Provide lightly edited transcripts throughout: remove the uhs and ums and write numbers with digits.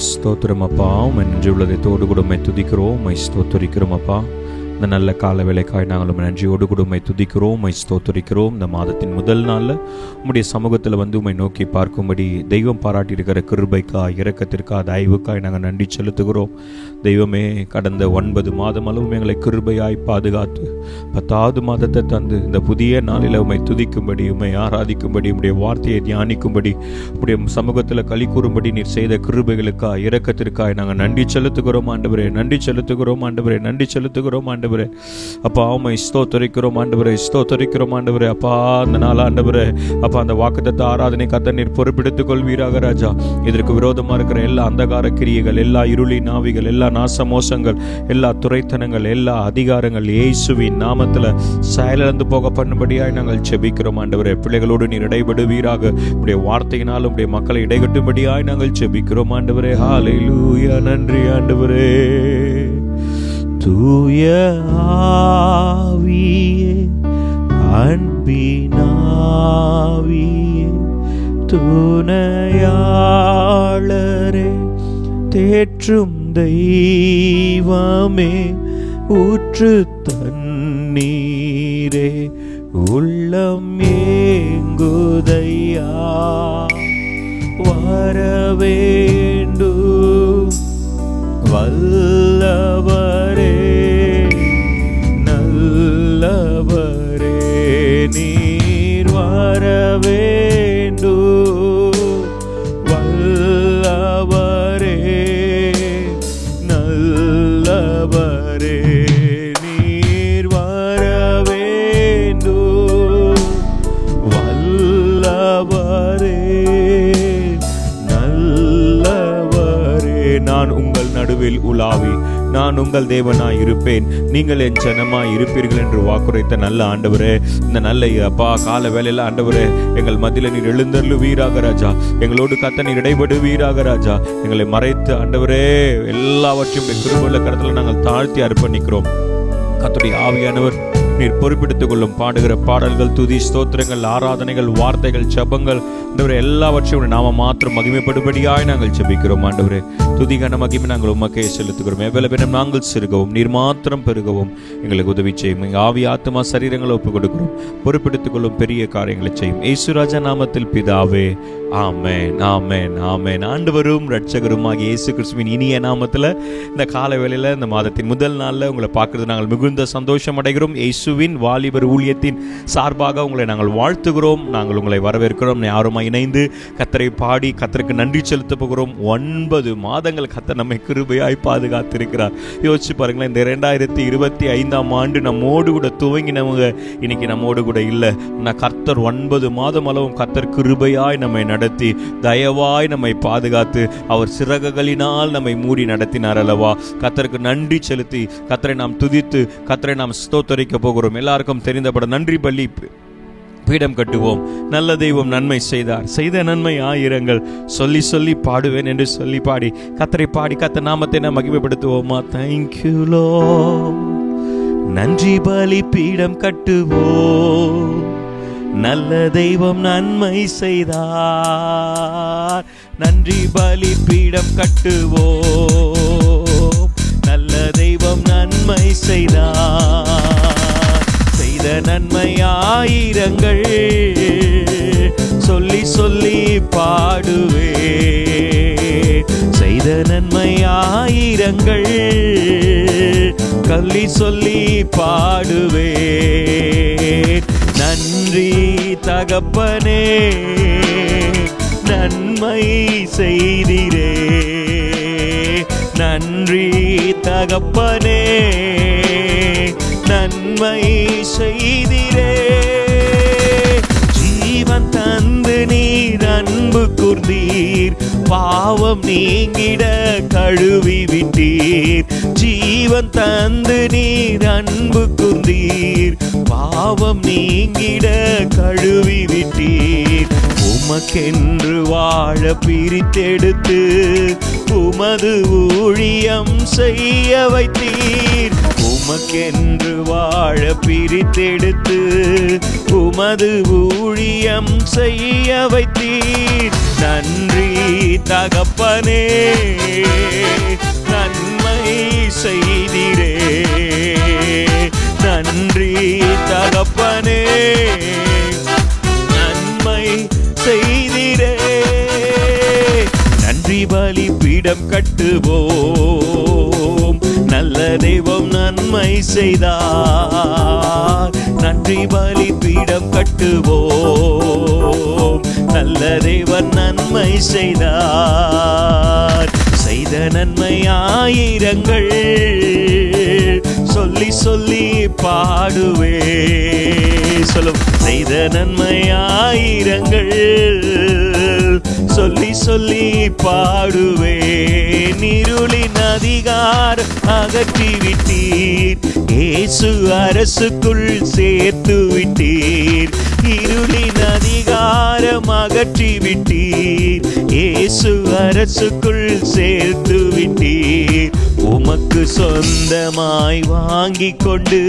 ஸ்தோத்திரம் அப்பா. உம்மை நன்றி உள்ளதோடு கூட உம்மை துதிக்கிறோம், உம்மை ஸ்தோத்திரிக்கிறோம் அப்பா. இந்த நல்ல கால வேலைக்காய் நாங்கள் உம்மை நன்றியோடு கூட உம்மை துதிக்கிறோம், உம்மை ஸ்தோத்திரிக்கிறோம். இந்த மாதத்தின் முதல் நாளில் உம்முடைய சமூகத்தில் வந்து உம்மை நோக்கி பார்க்கும்படி தெய்வம் பாராட்டியிருக்கிற கிருபைக்காய், இரக்கத்திற்காய், தயவுக்காய் நாங்கள் நன்றி செலுத்துகிறோம். தெய்வமே, கடந்த 9 மாதம் அளவும் எங்களை கிருபையாய் பாதுகாத்து 10வது மாதத்தை தந்து இந்த புதிய நாளில் உம்மை துதிக்கும்படி, உம்மை ஆராதிக்கும்படி, உம்முடைய வார்த்தையை தியானிக்கும்படி, உம்முடைய சமூகத்தில் களி கூறும்படி நீர் செய்த கிருபைகளுக்காய், இரக்கத்திற்காய் நாங்கள் நன்றி செலுத்துகிறோம் ஆண்டவரே. நன்றி செலுத்துகிறோம் ஆண்டவரே. நன்றி செலுத்துகிறோம் ஆண்டவரே. அப்பா, உம்மை ஸ்தோத்திரிக்கிறோம் ஆண்டவரே. ஸ்தோத்திரிக்கிறோம் ஆண்டவரே. அப்பா, அந்த நாள் ஆண்டவரே, அப்பா, அந்த வாக்குத்தத்த ஆராதனை கர்த்தர் நீர் பொறுப்பெடுத்துக் கொள்வீராக ராஜா. இதற்கு விரோதமா இருக்கிற எல்லா அந்தகார கிரியைகள், எல்லா இருளின் ஆவிகள், எல்லா நாசமோசங்கள், எல்லா துரைத்தனங்கள், எல்லா அதிகாரங்கள் இயேசுவின் நாமத்துல செயலிழந்து போக பண்ணும்படியாய் நாங்கள் ஜெபிக்கிறோம் ஆண்டவரே. பிள்ளைகளோடு நீர் இடைபடுவீராக. உடைய வார்த்தையினால் உடைய மக்களை இடைகட்டும்படியாய் நாங்கள் ஜெபிக்கிறோம் ஆண்டவரே. ஹல்லேலூயா. நன்றி ஆண்டவரே. தூய ஆவியே, அன்பின் ஆவியே, துணையாளரே, தேற்றும் தெய்வமே, ஊற்று தண்ணீரே, உள்ளம் ஏங்குதையா, வரவேண்டும் வல்லவரே, நல்லவரே, நீர் வரவேண்டும் வல்லவரே, நல்லவரே, நீர் வரவேண்டும் வல்லவரே, நல்லவரே. நான் உங்கள் நடுவில் உலாவி நான் உங்கள் தேவனாய் இருப்பேன், நீங்கள் என் ஜனமாய் இருப்பீர்கள் என்று வாக்குரைத்த நல்ல ஆண்டவரே, இந்த நல்ல அப்பா கால வேலையில ஆண்டவரே, எங்கள் மத்தியில நீர் எழுந்தருளுவீராக ராஜா. எங்களோடு கர்த்தர் நீர் இடைபடுவீராக ராஜா. எங்களை மறைத்து ஆண்டவரே எல்லாவற்றையும் கிருபையுள்ள கரத்துல நாங்கள் தாழ்த்தி அர்ப்பணிக்கிறோம். கர்த்தருடைய ஆவியானவர் நீர் பொறுப்பெடுத்துக் கொள்ளும். பாடுகிற பாடல்கள், துதி, ஸ்தோத்திரங்கள், ஆராதனைகள், வார்த்தைகள், ஜெபங்கள் ஆண்டவரே எல்லாவற்றையும் நாம மாத்திரம் மகிமைப்படும்படியாய் நாங்கள் ஜெபிக்கிறோம் ஆண்டவரே. துதிகன மகிமை நாங்கள் உமக்கே செலுத்துகிறோம். எவ்வளவு நாங்கள் சிறுகவும் நீர் மாத்திரம் பெருகவும் எங்களுக்கு உதவி செய்யும். எங்கள் ஆவி, ஆத்மா, சரீரங்களை ஒப்புக் கொடுக்கிறோம். பொறுப்பெடுத்துக் கொள்ளும் பெரிய காரியங்களை செய்யும். இயேசுராஜா நாமத்தில் பிதாவே, ஆமென், ஆமென், ஆமென். ஆண்டவரும் இரட்சகருமாகிய இயேசு கிறிஸ்துவின் இனிய நாமத்தில் இந்த கால வேளையில இந்த மாதத்தின் முதல் நாளில் உங்களை பார்க்கறது நாங்கள் மிகுந்த சந்தோஷம் அடைகிறோம். இயேசுவின் வாலிபர் ஊழியத்தின் சார்பாக உங்களை நாங்கள் வாழ்த்துகிறோம். நாங்கள் உங்களை வரவேற்கிறோம். யாருமா இணைந்து கர்த்தரை பாடி கர்த்தருக்கு நன்றி செலுத்த போகிறோம். 9 மாதங்கள் கர்த்தர் நம்மை கிருபையாய் பாதுகாத்திருக்கிறார். யோசிச்சு பாருங்களேன், இந்த 2025ஆம் ஆண்டு நம்மோடு கூட துவங்கினவங்க இன்னைக்கு நம்மோடு கூட இல்லை. ஆனால் கர்த்தர் 9 மாதம் அளவும் கர்த்தர் கிருபையாய் நம்மை நடத்தி, தயவாய் நம்மை பாதுகாத்து, அவர் சிறகுகளினால் நம்மை மூடி நடத்தினார் அல்லவா. கர்த்தருக்கு நன்றி செலுத்தி கர்த்தரை நாம் துதித்து கர்த்தரை நாம் ஸ்தோத்தரிக்க போகிறோம். எல்லாருக்கும் தெரிந்தபட நன்றி பலி பீடம் கட்டுவோம். நல்ல தெய்வம் நன்மை செய்தார், செய்த நன்மை ஆயிரங்கள், சொல்லி சொல்லி பாடுவேன் என்று சொல்லி பாடி கர்த்தரை பாடி கர்த்தர் நாமத்தை நாம் மகிமைப்படுத்துவோமா. Thank you Lord. நன்றி பலி பீடம் கட்டுவோம். நல்ல தெய்வம் நன்மை செய்தார். நன்றி பலி பீடம் கட்டுவோம். நல்ல தெய்வம் நன்மை செய்தார். செய்த நன்மை ஆயிரங்கள், சொல்லி சொல்லி பாடுவே. செய்த நன்மை ஆயிரங்கள், சொல்லி சொல்லி பாடுவே. நன்றி தகப்பனே, நன்மை செய்திரே. நன்றி தகப்பனே, நன்மை செய்திரே. ஜீவன் தந்து நீர் அன்பு கூர்ந்தீர், பாவம் நீங்கிட கழுவி விட்டீர். ஜீவன் தந்து நீர் அன்பு கூர்ந்தீர், பாவம் நீங்கிட கழுவி விட்டீர். உமக்கென்று வாழ பிரித்தெடுத்து உமது ஊழியம் செய்ய வைத்தீர். உமக்கென்று வாழ பிரித்தெடுத்து உமது ஊழியம் செய்ய வைத்தீர். நன்றி தகப்பனே, நன்மை செய்தீரே. நன்றி தகப்பனே, நன்மை செய்தீரே. நன்றி பலிபீடம் கட்டுவோம், நல்ல தெய்வம் நன்மை செய்தார். நன்றி பலிபீடம் கட்டுவோம், நல்ல தெய்வம் நன்மை செய்தார். செய்த நன்மை ஆயிரங்கள் சொல்லி சொல்லி பாடுவே. சொல்லும் செய்த நன்மை ஆயிரங்கள் சொல்லி சொல்லி பாடுவே. இருளின் அதிகாரம் அகற்றி விட்டீர், இயேசு அரசுக்குள் சேர்த்து விட்டீர். இருளின் அதிகாரம் அகற்றி விட்டீர், இயேசு அரசுக்குள் சேர்த்து விட்டீர். உமக்கு சொந்தமாய் வாங்கிக் கொண்டு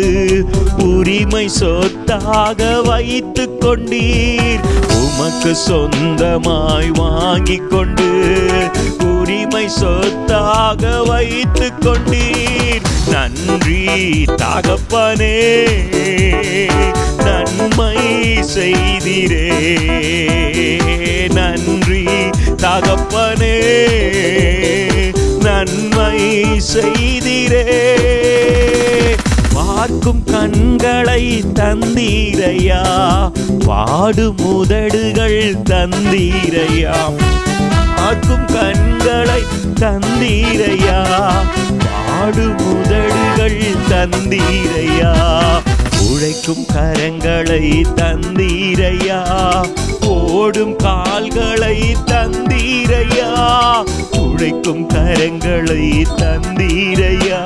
உரிமை சொத்தாக வைத்துக் கொண்டீர். உமக்கு சொந்தமாய் வாங்கிக் கொண்டு உரிமை சொத்தாக வைத்துக் கொண்டீர். நன்றி தகப்பனே, நன்மை செய்தீரே. நன்றி தகப்பனே, நன்மை செய்தீரே. பார்க்கும் கண்களை தந்தீரையா, பாடும் உதடுகள் தந்தீரையா. பார்க்கும் கண்களை தந்தீரையா, பாடும் உதடுகள் தந்தீரையா. உழைக்கும் கரங்களை தந்தீரையா, ஓடும் கால்களை தந்தீரையா. உழைக்கும் கரங்களை தந்தீரையா,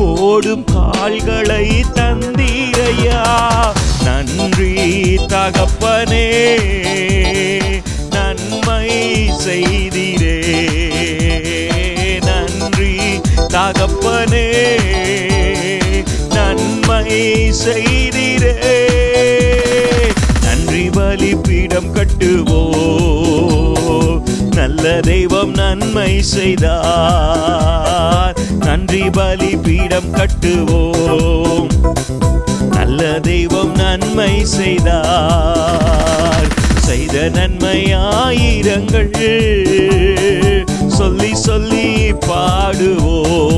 ஓடும் கால்களை தந்தீரையா. நன்றி தகப்பனே, நன்மை செய்தீரே. நன்றி தகப்பனே, நன்மை செய்தீரே. நன்றி பலிபீடம் கட்டுவோம், நல்ல தெய்வம் நன்மை செய்தார். நன்றி பலிபீடம் கட்டுவோம், நல்ல தெய்வம் நன்மை செய்தார். செய்த நன்மை ஆயிரங்கள் சொல்லி சொல்லி பாடுவோம்.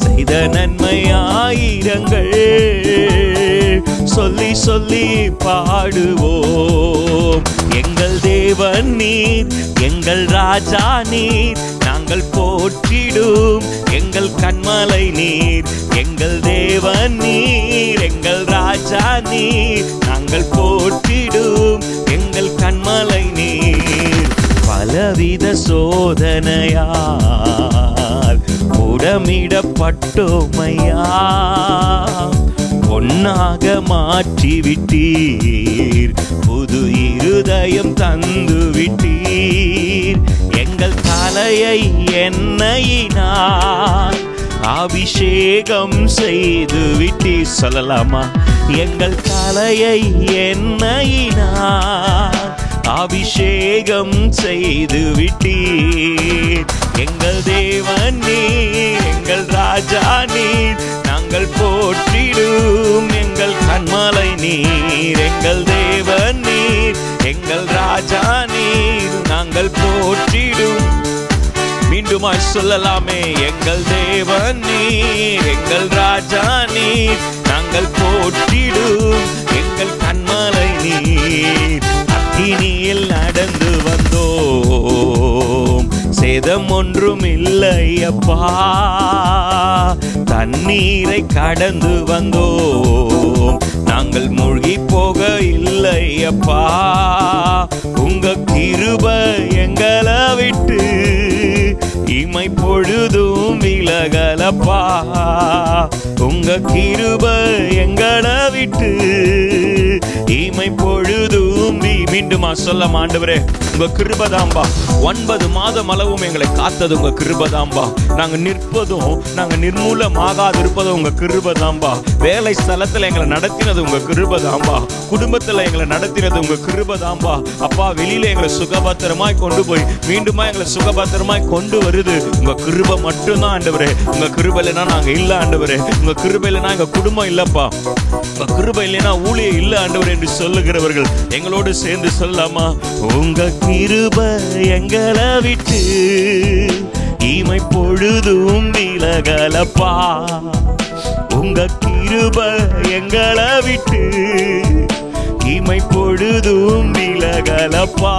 செய்த நன்மை ஆயிரங்கள் சொல்லி சொல்லி பாடுவோம். எங்கள் தேவன் நீர், எங்கள் ராஜா நீர், நாங்கள் போற்றிடும் எங்கள் கண்மலை நீர். எங்கள் தேவன் நீர், எங்கள் ராஜா நீர், நாங்கள் போற்றிடும் எங்கள் கண்மலை நீர். பலவித சோதனையால் உடமிடப்பட்டோமையா, பொன்னாக மாற்றிவிட்டீர், புது இருதயம் தந்து விட்டீர். எங்கள் தலையை எண்ணெயினால் அபிஷேகம் செய்து விட்டீர். சொல்லலாமா? எங்கள் தலையை எண்ணெயினால் அபிஷேகம் செய்து விட்டீர். எங்கள் தேவன் நீர், எங்கள் ராஜா நீர், நாங்கள் போற்றிடும் எங்கள் கண்மலை நீர். எங்கள் தேவன் நீர், எங்கள் ராஜா நீர், நாங்கள் போற்றிடும். மீண்டுமாய் சொல்லலாமே? எங்கள் தேவன் நீர், எங்கள் ராஜா நீர், நாங்கள் போற்றிடும் எங்கள் கண்மலை நீர். அக்கினியில் நடந்து வந்தோம், சேதம் ஒன்றும் இல்லை அப்பா. தண்ணீரை கடந்து வந்தோம், நாங்கள் மூழ்கி போக இல்லை அப்பா. உங்க கிருபை எங்களை விட்டு இமை பொழுதும் விலகலப்பா. உங்க கிருபை எங்களை விட்டு இமை பொழுதும் மீண்டுமா சொல்ல ஆண்டவரே, உங்க கிருபைதாம்பா. 9 மாதம் அளவும் எங்களை காத்தது உங்க கிருபைதாம்பா. நாங்க நிற்பதும் நாங்க நிர்மூலமாகாது இருப்பதும் உங்க கிருபைதாம்பா. வேலை ஸ்தலத்துல எங்களை நடத்தினது உங்க கிருபைதாம்பா. குடும்பத்துல எங்களை நடத்தினது உங்க கிருபைதாம்பா. அப்பா, வெளியில எங்களை சுகபத்திரமாய் கொண்டு போய் மீண்டுமா எங்களை சுகபத்திரமாய் கொண்டு வருது உங்க கிருபை மட்டும்தான் ஆண்டவரே. உங்க கிருபை இல்லைன்னா நாங்க இல்ல ஆண்டவரே. உங்க கிருபை இல்லைன்னா எங்க குடும்பம் இல்லப்பா. உங்க கிருபை இல்லைன்னா ஊழியம் இல்ல ஆண்டவரே என்று சொல்லுகிறவர்கள் எங்களோடு சேர்ந்து சொல்லலாமா? உங்க கிருபை எங்களை விட்டு இமை பொழுதும் விலகலப்பா. உங்க கிருபை எங்களை விட்டு இமை பொழுதும் விலகலப்பா.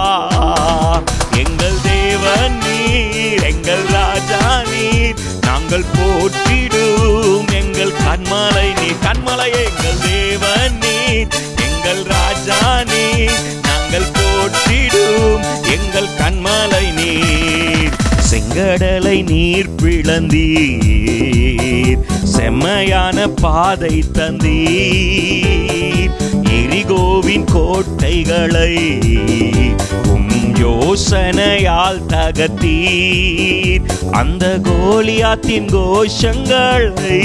எங்கள் தேவன் நீர், எங்கள் ராஜா நீர், நாங்கள் போற்றிடும் எங்கள் கண்மலை நீர். கண்மலை எங்கள் தேவன் நீர், எங்கள் ராஜா நீர், நாங்கள் போற்றிடும் எங்கள் கண்மலை நீர். செங்கடலை நீர் பிளந்தீர், செம்மையான பாதை தந்தீர். எரிகோவின் கோட்டைகளை யோசனையால் தகர்த்தீர். அந்த கோலியாத்தின் கோஷங்களை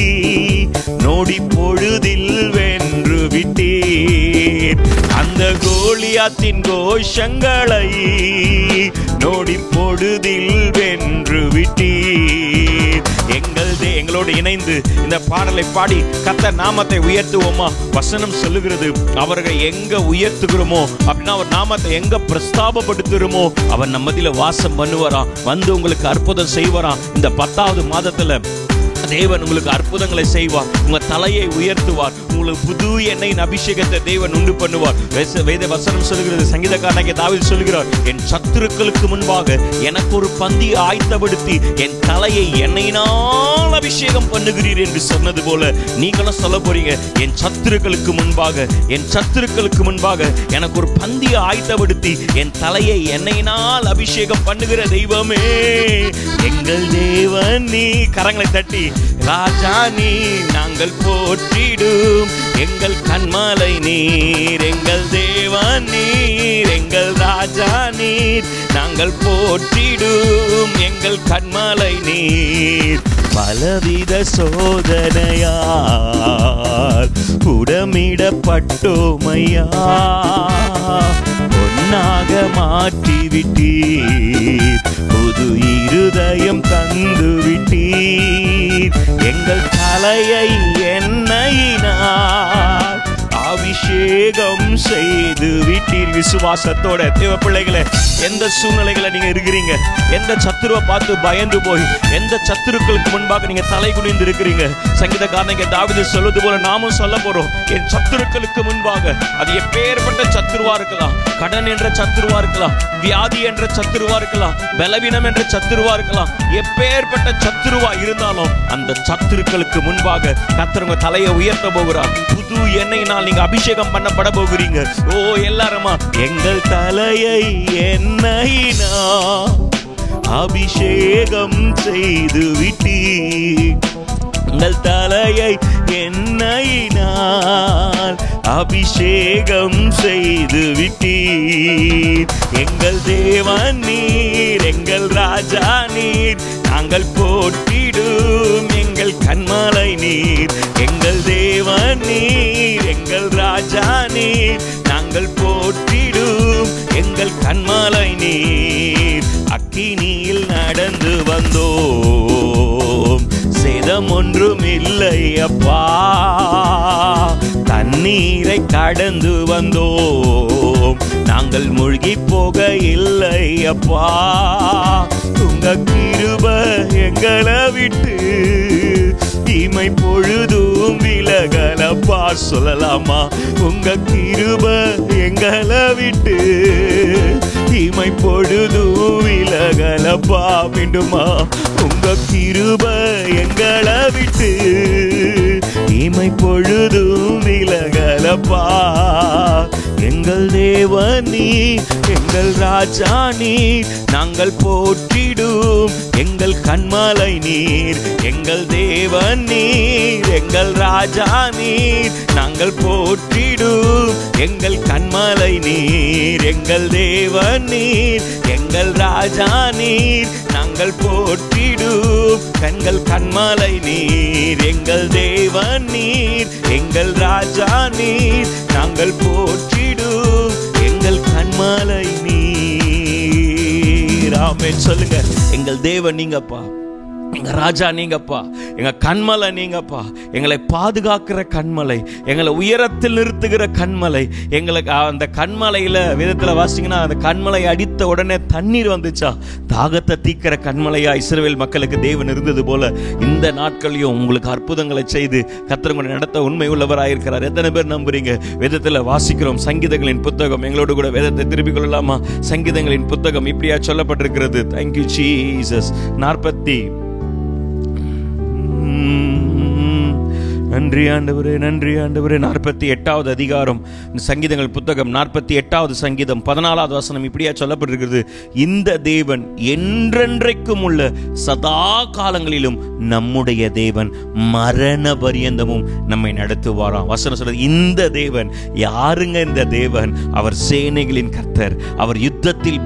நொடி பொழுதில் வென்று விட்டீர். அந்த கோலியாத்தின் கோஷங்களை நொடி பொழுதில் வென்று விட்டீர். எங்களோடு இணைந்து இந்த பாடலை பாடி கர்த்தர் நாமத்தை உயர்த்துவோமா? வசனம் சொல்லுகிறது, அவர்கள் எங்க உயர்த்துகிறோமோ அப்படின்னா அவர் நாமத்தை எங்க பிரஸ்தாபப்படுத்துகிறோமோ அவர் நம்மதில வாசம் பண்ணுவாராம். வந்து உங்களுக்கு அற்புதம் செய்வாராம். இந்த 10வது மாதத்துல தேவன் உங்களுக்கு அற்புதங்களை செய்வார். உங்க தலையை உயர்த்துவார். உங்களுக்கு புது எண்ணெயின் அபிஷேகத்தை தேவன் உண்டு பண்ணுவார். வேத வசனம் சொல்லுகிறது, சங்கீதக்காரனாகிய தாவீது சொல்லுகிறார், என் சத்துருக்களுக்கு முன்பாக எனக்கு ஒரு பந்தியை ஆயத்தப்படுத்தி என் தலையை எண்ணெயினால் அபிஷேகம் பண்ணுகிறீர் என்று சொன்னது போல நீங்களும் சொல்ல போறீங்க, என் சத்துருக்களுக்கு முன்பாக, என் சத்துருக்களுக்கு முன்பாக எனக்கு ஒரு பந்தியை ஆயத்தப்படுத்தி என் தலையை எண்ணெயினால் அபிஷேகம் பண்ணுகிற தெய்வமே எங்கள் தேவன் நீ. கரங்களை தட்டி, ராஜா நீ, நாங்கள் போற்றிடும் எங்கள் கண்மலை நீர். எங்கள் தேவன் நீர், எங்கள் ராஜா நீர், நாங்கள் போற்றிடும் எங்கள் கண்மலை நீர். பலவித சோதனையால் புடமிடப்பட்டோமையா, பொன்னாக மாற்றிவிட்டீர், புது இருதயம் தந்து விட்டீர். எங்கள் தலையை எண்ணெயினால் அபிஷேகம் செய்து விட்டீர். விசுவாசத்தோட தேவ பிள்ளைகளே, எந்த சூழ்நிலைகளை நீங்க இருக்கிறீங்க, எந்த சத்துருவை பார்த்து பயந்து போய் எந்த சத்துருக்களுக்கு முன்பாக நீங்க தலை குனிந்து இருக்கிறீங்க, சங்கீதக்காரனாகிய தாவீது சொல்வது போல நாமும் சொல்ல போறோம், என் சத்துருக்களுக்கு முன்பாக, அது எப்பேற்பட்ட சத்துருவா இருக்கலாம், கடன் என்ற சத்துருவா இருக்கலாம், வியாதி என்ற சத்துருவா இருக்கலாம், பலவீனம் என்ற சத்துருவா இருக்கலாம், எப்பேற்பட்ட சத்துருவா இருந்தாலும் அந்த சத்துருக்களுக்கு முன்பாக கர்த்தர் உங்க தலையை உயர்த்த போகிறார். புது எண்ணெயினால் நீங்க அபிஷேகம் பண்ணப்பட போகிறீங்க. ஓ எல்லாருமா, எங்கள் தலையை எண்ணெயினால் அபிஷேகம் செய்து விட்டீர். எங்கள் தலையை எண்ணெயினால் அபிஷேகம் செய்து விட்டீர். எங்கள் தேவன் நீர், எங்கள் ராஜா நீர், நாங்கள் போற்றிடும் எங்கள் கண்மலை நீர். எங்கள் தேவன் நீர், எங்கள் ராஜா நீர், நாங்கள் போற்றிடும் எங்கள் கண்மலை நீர். அக்கினியில் நடந்து வந்தோம், சேதம் ஒன்றும் இல்லை அப்பா, தண்ணீரை கடந்து வந்தோம், நாங்கள் மூழ்கி போக இல்லை அப்பா. உங்க கிருபை எங்களை விட்டு இமை பொழுதும் விலகலப்பா. சொல்லலாமா? உங்க கிருபை எங்களை விட்டு இமை பொழுதும் விலகலப்பா. மீண்டுமா? உங்க கிருபை எங்களை விட்டு இமை பொழுதும் விலகலப்பா. எங்கள் தேவன் நீர், எங்கள் ராஜா நீர், நாங்கள் போற்றிடும் எங்கள் கண்மலை நீர். எங்கள் தேவன் நீர், எங்கள் ராஜா நீர், நாங்கள் போற்றிடும் எங்கள் கண்மலை நீர். எங்கள் தேவன் நீர், எங்கள் ராஜா நீர், நாங்கள் போற்றிடும் கண்கள் கண்மலை நீர். எங்கள் தேவன் நீர், எங்கள் ராஜா நீர், நாங்கள் போற்றிடும் எங்கள் கண்மலை நீர். ஆமென் சொல்லுங்க. எங்கள் தேவன் நீங்கப்பா, எங்க ராஜா நீங்கப்பா, எங்க கண்மலை நீங்கப்பா, எங்களை பாதுகாக்கிற கண்மலை, எங்களை உயரத்தில் நிறுத்துகிற கண்மலை. எங்களுக்கு அந்த கண்மலையில வேதத்துல வாசிங்கன்னா அந்த கண்மலை அடித்த உடனே தண்ணீர் வந்துச்சா, தாகத்தை தீக்கிற கண்மலையா இஸ்ரவேல் மக்களுக்கு தேவன் இருந்தது போல இந்த நாட்களையும் உங்களுக்கு அற்புதங்களை செய்து கர்த்தர் உங்களை நடத்த உண்மை உள்ளவராயிருக்கிறார். எத்தனை பேர் நம்புறீங்க? வேதத்துல வாசிக்கிறோம். சங்கீதங்களின் புத்தகம், எங்களோடு கூட வேதத்தை திருப்பிக் கொள்ளலாமா? சங்கீதங்களின் புத்தகம் இப்படியா சொல்லப்பட்டிருக்கிறது. Thank you Jesus. நன்றி ஆண்டவரே, நன்றி ஆண்டவரே. 48வது அதிகாரம் சங்கீதங்கள் புத்தகம் 48வது சங்கீதம் 14வது வசனம் இப்படியா சொல்லப்பட்டிருக்கிறது. இந்த தேவன் என்றென்றைக்கும் உள்ள சதா காலங்களிலும் நம்முடைய தேவன், மரண பரியந்தமும் நம்மை நடத்துவாராம். வசனம் சொல்றது, இந்த தேவன் யாருங்க? இந்த தேவன் அவர் சேனைகளின் கர்த்தர், அவர் யுத்தத்தில்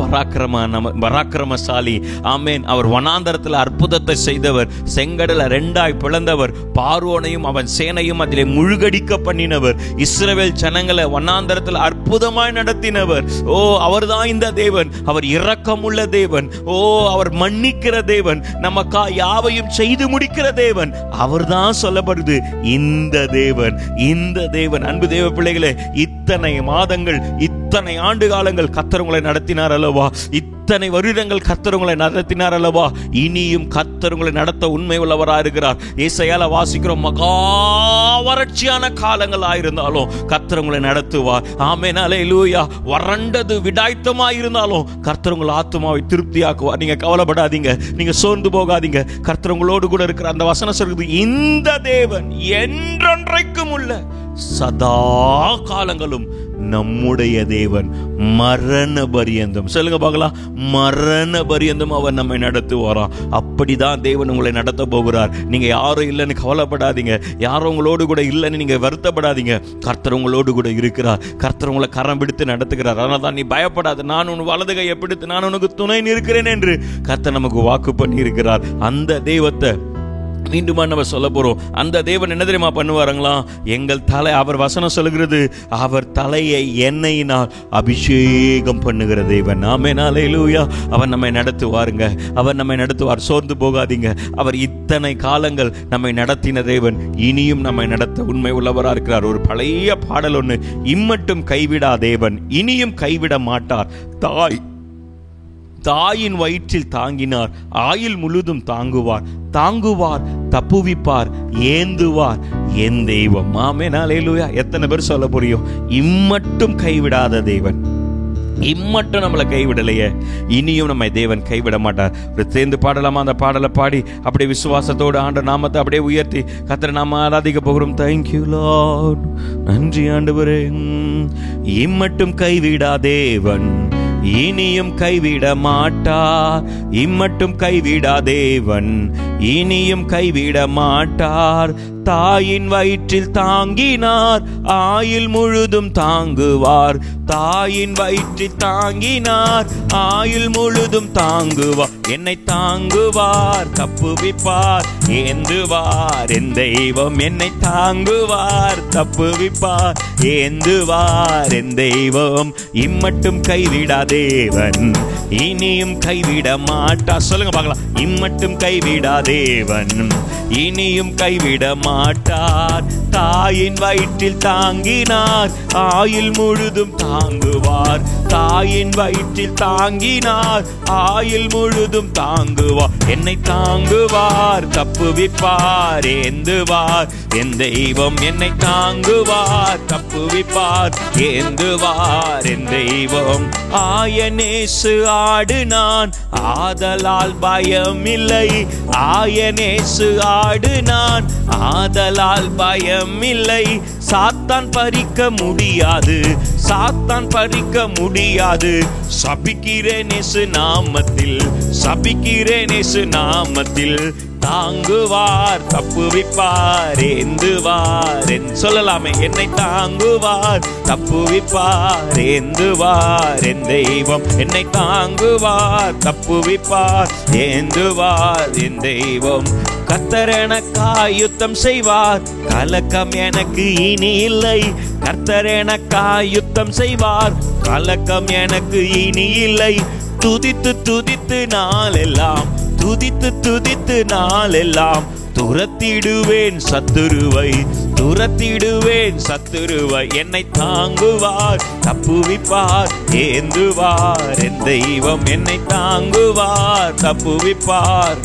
பராக்கிரமசாலி. ஆமேன். அவர் வனாந்தரத்தில் அற்புதத்தை செய்தவர், செங்கடலை 2ஆய் பிளந்தவர், பார்வோனையும் அவன் சேனையும் அதிலே முழுகடிக்க பண்ணினவர், இஸ்ரவேல் ஜனங்களை வனாந்தரத்தில் அற்புதமாய் நடத்தினவர். ஓ, அவர்தான் இந்த தேவன். அவர் இரக்கமுள்ள தேவன். ஓ, அவர் மன்னிக்கிற தேவன், நமக்கா யாவையும் செய்து முடிக்கிற தேவன். அவர்தான் சொல்லப்படுது இந்த தேவன், இந்த தேவன். அன்பு தேவ பிள்ளைகளே, இத்தனை மாதங்கள், இத்தனை ஆண்டு காலங்கள் கர்த்தர் உங்களை நடத்தினார் அல்லவா? இத்தனை வருடங்கள் கர்த்தர் உங்களை நடத்தினார் அல்லவா? இனியும் கர்த்தர் உங்களை நடத்த உண்மை உள்ளவராக இருக்கிறார். ஏசாயால வாசிக்கிறோம், மகா வறட்சியான காலங்கள் ஆயிருந்தாலும் கர்த்தர் உங்களை நடத்துவார். ஆமென், அல்லேலூயா. வறண்டது விடாய்த்தமாயிருந்தாலும் கர்த்தர் உங்கள் ஆத்துமாவை திருப்தியாக்குவார். நீங்க கவலைப்படாதீங்க, நீங்க சோர்ந்து போகாதீங்க. கர்த்தர் உங்களோடு கூட இருக்கிற அந்த வசனம் சொல்றது, இந்த தேவன் என்றென்றைக்கும் உள்ள சதா காலங்களும் நம்முடைய தேவன், மரண பரியந்தம். சொல்லுங்க பார்க்கலாம், மரண பரியந்தம் அவர் நம்மை நடத்துவாராம். அப்படிதான் தேவன் உங்களை நடத்த போகிறார். நீங்க யாரும் இல்லைன்னு கவலைப்படாதீங்க, யாரும் உங்களோடு கூட இல்லைன்னு நீங்க வருத்தப்படாதீங்க. கர்த்தர் உங்களோடு கூட இருக்கிறார். கர்த்தர் உங்களை கரம் பிடித்து நடத்துகிறார். அதனால தான் நீ பயப்படாத, நான் உன் வலது கையை பிடித்து நான் உனக்கு துணை நிற்கிறேன் என்று கர்த்தர் நமக்கு வாக்கு பண்ணி இருக்கிறார். அந்த தெய்வத்தை மீண்டுமா நம்ம சொல்ல போறோம். அந்த தேவன் என்ன தெரியுமா பண்ணுவாருங்களா? எங்கள் தலை, அவர் வசனம் சொல்லுகிறது, அவர் தலையை எண்ணெயினால் அபிஷேகம் பண்ணுகிற தேவன். ஆமென், அல்லேலூயா. அவர் நம்மை நடத்துவாருங்க, அவர் நம்மை நடத்துவார். சோர்ந்து போகாதீங்க. அவர் இத்தனை காலங்கள் நம்மை நடத்தின தேவன், இனியும் நம்மை நடத்த உண்மை உள்ளவராக இருக்கிறார். ஒரு பழைய பாடல் ஒன்று, இம்மட்டும் கைவிடா தேவன், இனியும் கைவிட மாட்டார். தாயின் வயிற்றில் தாங்கினார், ஆயுள் முழுதும் தாங்குவார். தாங்குவார், தப்புவிப்பார், ஏந்துவார் என் தெய்வம். ஆமென், அல்லேலூயா. எத்தனை பேர் சொல்ல புரியும்? இம்மட்டும் கைவிடாத தேவன், இம்மட்டும் நம்மளை கைவிடலையே, இனியும் நம்மை தேவன் கைவிட மாட்டார். சேர்ந்து பாடலாமா? அந்த பாடலை பாடி அப்படியே விசுவாசத்தோடு ஆண்டவர் நாமத்தை அப்படியே உயர்த்தி கர்த்தரை நாம ஆராதிக்க போகிறோம். Thank you Lord. நன்றி ஆண்டவரே. இம்மட்டும் கைவிடா தேவன், இனியும் கைவிட மாட்டார். இம்மட்டும் கைவிடா தேவன், இனியும் கைவிட மாட்டார். தாயின் வயிற்றில் தாங்கினார், ஆயுள் முழுதும் தாங்குவார். தாயின் வயிற்றில் தாங்கினார், ஆயுள் முழுதும் தாங்குவார். என்னை தாங்குவார், தப்புவிப்பார், ஏந்துவார் என் தெய்வம். என்னை தாங்குவார், தப்புவிப்பார், ஏந்துவார் என் தெய்வம். இம்மட்டும் கைவிடா தேவன், இனியும் கைவிட மாட்டார். சொல்லுங்க பார்க்கலாம். இம்மட்டும் கைவிடா தேவன், இனியும் கைவிட மாட்டார். தாயின் வயிற்றில் தாங்கினார், ஆயுள் முழுதும் தாங்குவார். தாயின் வயிற்றில் தாங்கினார், ஆயுள் முழுதும் தாங்குவார். என்னை தாங்குவார், தப்புவிப்பார், ஏந்துவார் என் தெய்வம். என்னை தாங்குவார், தப்பு தப்புவிப்பார், ஏந்துவார் என் தெய்வம். ஆயனேசு ஆடு நான், ஆதலால் பயமில்லை. ஆயனேசு ஆடு நான், ஆதலால் பயமில்லை. சாத்தான் பறிக்க முடியாது, சாத்தான் பறிக்க முடியாது. சபிக்கிறேன் இயேசு நாமத்தில், சபிக்கிறேன் இயேசு நாமத்தில். தாங்குவார், தப்புவிப்பார், ஏந்துவார். சொல்லலாமே, என்னை தாங்குவார், தப்புவிப்பார், ஏந்துவார் என் தெய்வம். என்னை தாங்குவார், தப்புவிப்பார், ஏந்துவார் என் தெய்வம். கர்த்தர் எனக்காய் யுத்தம் செய்வார், கலக்கம் எனக்கு இனி இல்லை. கர்த்தர் எனக்காய் யுத்தம் செய்வார், கலக்கம் எனக்கு இனி இல்லை. துதித்து துதித்து நாளெல்லாம், துதித்து துதித்து நாளெல்லாம் துரத்திடுவேன் சத்துருவை, துரத்திடுவேன் சத்துருவை. என்னை தாங்குவார், தப்புவிப்பார், ஏந்துவார் என் தெய்வம். என்னை தாங்குவார், தப்புவிப்பார்.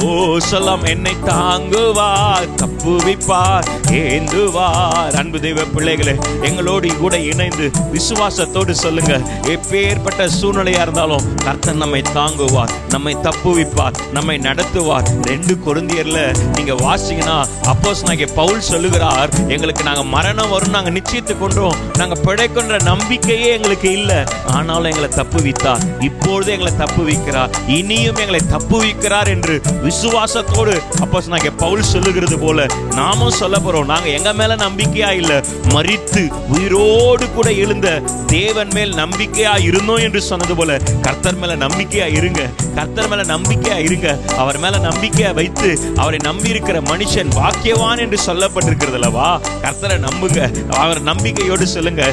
ஓ சொல்லாம், என்னை தாங்குவார், தப்புவிப்பார், ஏந்துவார். அன்பு தெய்வ பிள்ளைகளே, எங்களோடு கூட இணைந்து விசுவாசத்தோடு சொல்லுங்க, எப்பேற்பட்ட சூழ்நிலையா இருந்தாலும் கர்த்தர் நம்மை தாங்குவார், நம்மை தப்புவிப்பார், நம்மை நடத்துவார். 2 கொரிந்தியர்ல நீங்க வாசிங்கன்னா அப்போஸ்தலனாகிய பவுல் சொல்லுகிறார், எங்களுக்கு நாங்க மரணம் வரும் நாங்க நிச்சயித்து கொண்டோம், நாங்க பிழைக்கின்ற நம்பிக்கையே எங்களுக்கு இல்லை, ஆனாலும் எங்களை தப்புவித்தார், இப்பொழுது எங்களை தப்புவிக்கிறார், இனியும் எங்களை தப்புவிக்கிறார் என்று விசுவாசத்தோடு அப்போஸ்தலனாகிய பவுல் சொல்லுகிறது போல நாமும் சொல்ல போறோம். நாங்க எங்க மேல நம்பிக்கையா இல்ல, மரித்து உயிரோடு கூட எழுந்த தேவன் மேல் நம்பிக்கையா இருந்தோம் என்று சொன்னது போல கர்த்தர் மேல நம்பிக்கையா இருங்க, கர்த்தர் மேல நம்பிக்கையா இருங்க. அவர் மேல நம்பிக்கையா வைத்து அவரை நம்பி இருக்கிற மனுஷன் பாக்கியவான் என்று சொல்லப்பட்டிருக்கிறது அல்லவா? கர்த்தரை நம்புங்க, அவர் நம்பிக்கையோடு சொல்லுங்க,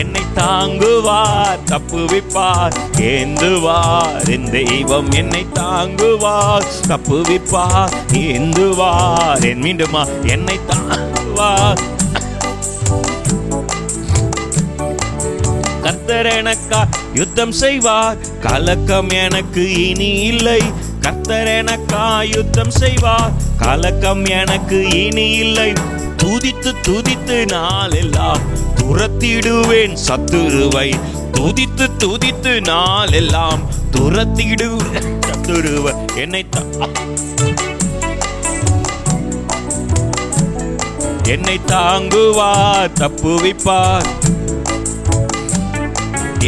என்னை தாங்குவார், தப்புவிப்பார், ஏந்துவார் என் தெய்வம். என்னை தாங்குவார், தப்புவிப்பார், ஏந்துவார் என் மீண்டுமா என்னை தாங்குவார். கர்த்தர் எனக்கா யுத்தம் செய்வார், கலக்கம் எனக்கு இனி இல்லை. கர்த்தர் எனக்கா யுத்தம் செய்வார், கலக்கம் எனக்கு இனி இல்லை. துதித்து துதித்து நாளெல்லாம் துரத்திடுவேன் சத்துருவை, துதித்து துதித்து நாளெல்லாம் துரத்திடுவேன் சத்துருவை. என்னை தாங்குவார், தப்புவிப்பார்,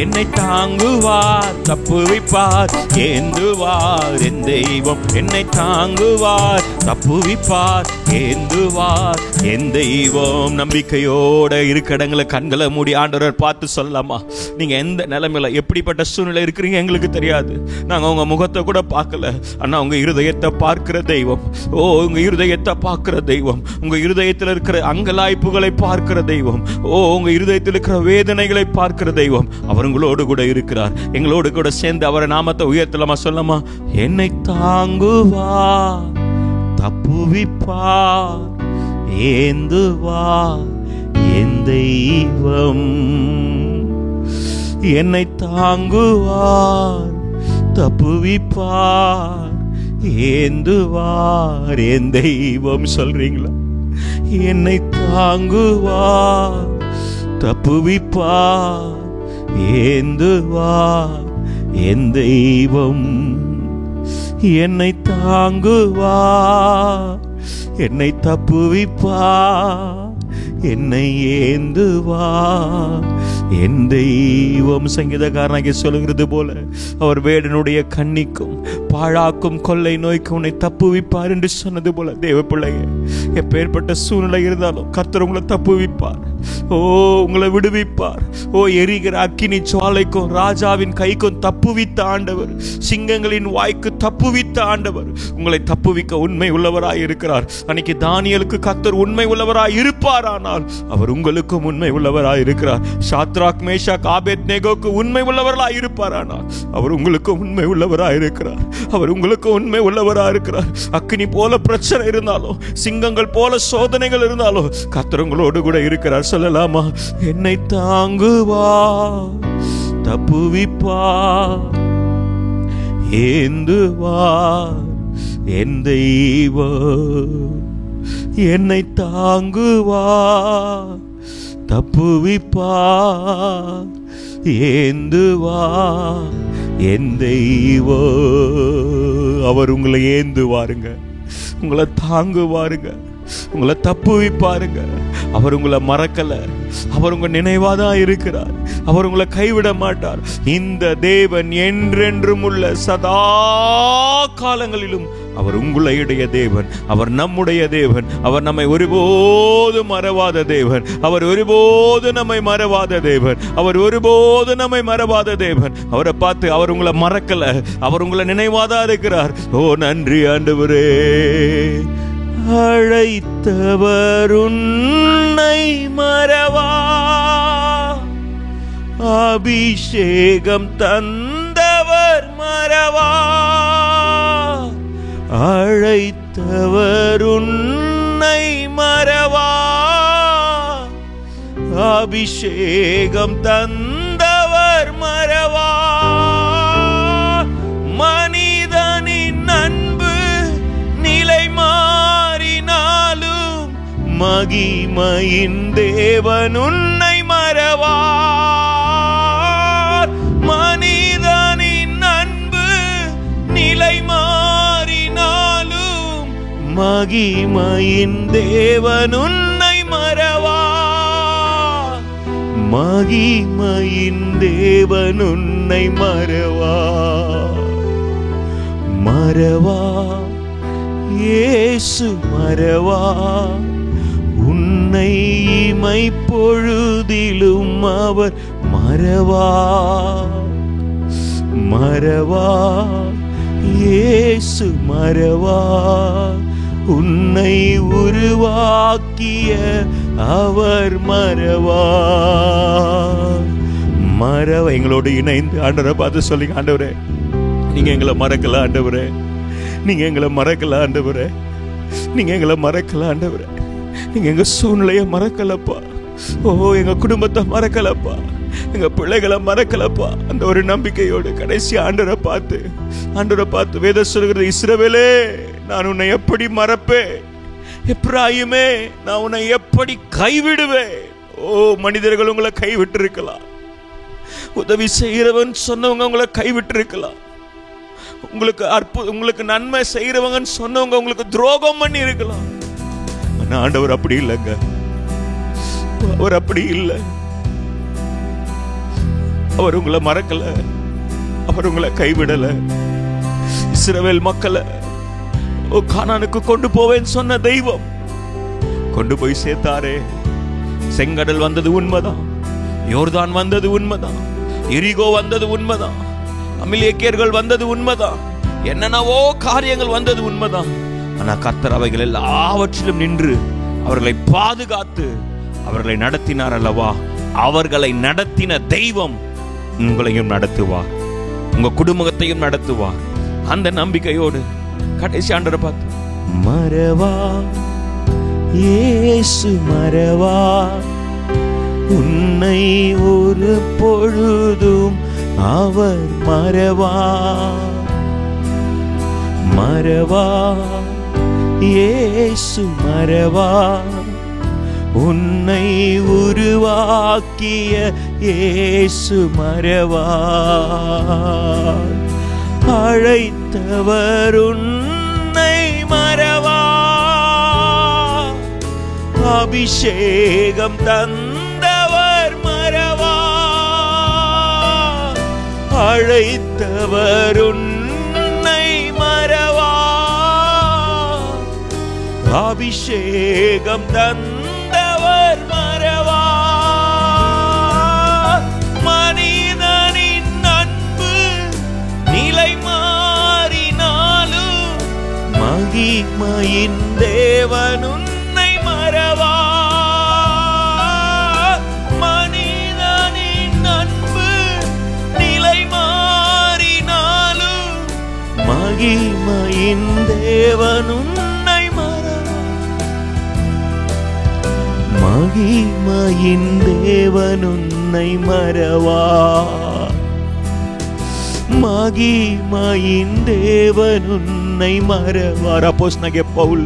என்னை தாங்குவார், தப்புவிப்பார், ஏந்துவார் என் தெய்வம். என்னை தாங்குவார், தப்புவிப்பார், ஏந்துவார் என் தெய்வம். நம்பிக்கையோட இருக்க இடங்களை கண்களை மூடி ஆண்டவர் பார்த்து சொல்லலாமா? நீங்க எந்த நிலைமையில எப்படிப்பட்ட சூழ்நிலை இருக்கிறீங்க எங்களுக்கு தெரியாது, நாங்க உங்க முகத்தை கூட பார்க்கல, ஆனா உங்க இருதயத்தை பார்க்கிற தெய்வம். ஓ, உங்க இருதயத்தை பார்க்கிற தெய்வம், உங்க இருதயத்தில் இருக்கிற அங்கலாய்ப்புகளை பார்க்கிற தெய்வம். ஓ, உங்க இருதயத்தில் இருக்கிற வேதனைகளை பார்க்கிற தெய்வம். அவர் உங்களோடு கூட இருக்கிறார். எங்களோடு கூட சேர்ந்து அவரை நாமத்தை உயர்த்தலாமா? சொல்லலாமா? என்னை தாங்குவார், தப்புவிப்பார், ஏந்துவார் என் தெய்வம். என்னை தாங்குவார், தப்புவிப்பார், ஏந்துவார் என் தெய்வம். சொல்றீங்களா? என்னை தாங்குவார், தப்புவிப்பார், ஏந்துவார் என் தெய்வம். என்னை தாங்குவார், என்னை தப்புவிப்பார், என்னை ஏந்துவார் என் தெய்வம். சங்கீதக்காரனாகிய சொல்லுகிறது போல அவர் வேடனுடைய கண்ணிக்கும் பாழாக்கும் கொள்ளை நோய்க்கு உன்னை தப்புவிப்பார் என்று சொன்னது போல தேவ பிள்ளையே, எப்பேற்பட்ட சூழ்நிலை இருந்தாலும் கர்த்தர் உங்களை தப்புவிப்பார். ஓ, உங்களை விடுவிப்பார். ஓ, எரிகிற அக்கினி ஜுவாலைக்கும் ராஜாவின் கைக்கும் தப்புவித்த ஆண்டவர், சிங்கங்களின் வாய்க்கு தப்புவித்த ஆண்டவர் உங்களை தப்புவிக்க உண்மை உள்ளவராய் இருக்கிறார். அன்னைக்கு தானியேலுக்கு கர்த்தர் உண்மை உள்ளவராய் இருப்பார், ஆனால் அவர் உங்களுக்கும் உண்மை உள்ளவராய் இருக்கிறார். சாத்ராக், மேஷாக், ஆபேத்நேகோக்கு உண்மை உள்ளவராய் இருப்பார், ஆனால் அவர் உங்களுக்கும் உண்மை உள்ளவராய் இருக்கிறார். அவர் உங்களுக்கு உண்மை உள்ளவராய் இருக்கிறார். அக்கினி போல பிரச்சனை இருந்தாலும், சிங்கங்கள் போல சோதனைகள் இருந்தாலும் கர்த்தர் உங்களோடு கூட இருக்கிறார். சொல்லலாமா? என்னை தாங்குவார், தப்புவிப்பார், ஏந்துவார் என் தெய்வம். என்னை தாங்குவார், தப்புவிப்பார். ஏந்துவார் என் தெய்வம். அவர் உங்களை ஏந்துவாருங்க, உங்களை தாங்குவாருங்க, உங்களை தப்புவிப்பாருங்க. அவர் உங்களை மறக்கல, அவர் உங்க நினைவாதான் இருக்கிறார். அவர் உங்களை கைவிட மாட்டார். இந்த தேவன் என்றென்றும் உள்ள சதா காலங்களிலும் அவர் உங்களுடைய தேவன். அவர் நம்முடைய தேவன். அவர் நம்மை ஒருபோதும் மறவாத தேவன். அவர் ஒருபோது நம்மை மறவாத தேவன். அவர் ஒருபோது நம்மை மறவாத தேவன். அவரை பார்த்து அவர் உங்களை மறக்கல, அவர் உங்களை நினைவாதான் இருக்கிறார். ஓ நன்றி ஆண்டவரே. அழைத்தவர் உன்னை மறவா, அபிஷேகம் தந்தவர் மறவா. அழைத்தவர் உன்னை மறவா, அபிஷேகம் தந்தவர் மறவா. மனிதனின் அன்பு நிலை மாறினாலும் மகிமையின் தேவன் உன்னை மறவார். மனிதனின் அன்பு நிலை மாறினாலும் மகிமையின் தேவன் உன்னை மறவார். மகிமையின் தேவன் உன்னை மறவார். மறவார் இயேசு மறவார். உன்னை இமைப்பொழுதிலும் அவர் மறவார். மறவார் இயேசு மறவார். உன்னை உருவாக்கிய அவர் மறவார். மறவ எங்களோடு இணைந்து ஆண்டவரை பார்த்து சொல்லி, ஆண்டவரே நீங்க எங்களை மறக்கல ஆண்டவரே, நீங்க எங்களை மறக்கல ஆண்டவரே, நீங்க எங்களை மறக்கல ஆண்டவரே, நீங்க எங்க சூழ்நிலையை மறக்கலப்பா. ஓ எங்க குடும்பத்தை மறக்கலப்பா, எங்க பிள்ளைகளை மறக்கலப்பா. அந்த ஒரு நம்பிக்கையோடு கடைசி ஆண்டவரை பார்த்து வேதம் சொல்கிறது, இஸ்ரவேலே நான் உன்னை எப்படி மறப்பேன், எப்ராயிமே நான் உன்னை எப்படி கைவிடுவேன். ஓ மனிதர்கள் உங்களை கைவிட்டு இருக்கலாம், உதவி செய்கிறவன் சொன்னவங்க உங்களை கைவிட்டு இருக்கலாம், உங்களுக்கு நன்மை செய்யறவங்க சொன்னவங்க உங்களுக்கு துரோகம் பண்ணி இருக்கலாம். ஆனா ஆண்டவர் அப்படி இல்லைங்க, அவர் அப்படி இல்லை. அவர் உங்களை மறக்கல, அவர் உங்களை கைவிடல. இஸ்ரவேல் மக்களை கானானுக்கு கொண்டு போவேன்னு சொன்ன தெய்வம் கொண்டு போய் சேர்த்தாரே. செங்கடல் வந்தது உண்மைதான், யோர்தான் வந்தது உண்மைதான், எரிகோ வந்தது உண்மைதான், அமிலேக்கியர்கள் வந்தது உண்மைதான், என்னென்னவோ காரியங்கள் வந்தது உண்மைதான். ஆனா கர்த்தர் அவைகள் எல்லாவற்றிலும் நின்று அவர்களை பாதுகாத்து அவர்களை நடத்தினார் அல்லவா. அவர்களை நடத்தின தெய்வம் உங்களையும் நடத்துவார், உங்க குடும்பத்தையும் நடத்துவார். அந்த நம்பிக்கையோடு கடைசி ஆண்டவரை பார்த்து மறவா இயேசு மறவா. உன்னை ஒரு பொழுதும் அவர் மறவா. மறவா இயேசு மறவா. உன்னை உருவாக்கிய இயேசு மறவா. அழைத்தவர் உன்னை மறவா. அபிஷேகம் தந்தவர் மறவா. அழைத்தவர் உன்னை மறவா. அபிஷேகம் தந்தவர் மறவா. மனிதனின் அன்பு நிலை மாறினாலும் மகிமையின் தேவன் உன்னை மறவா. மனிதனின் அன்பு நிலை மாறினாலும் மகிமையின் தேவன் உன்னை மறவா. மகிமையின் தேவன் உன்னை மறவா. மகிமையின் தேவன் உன்னை மறவார். அப்போஸ்தலனாகிய பவுல்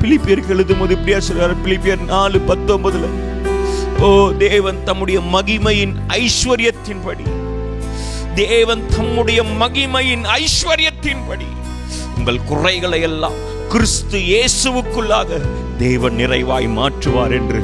பிலிப்பியருக்கு எழுதும்போது இப்படியா சொல்றார். பிலிப்பியர் 4:19 ஓ தேவன் தம்முடைய மகிமையின் ஐஸ்வர்யத்தின்படி, தேவன் தம்முடைய மகிமையின் ஐஸ்வர்யத்தின்படி உங்கள் குறைகளை எல்லாம் கிறிஸ்து இயேசுவுக்குள்ளாக தேவன் நிறைவாய் மாற்றுவார் என்று,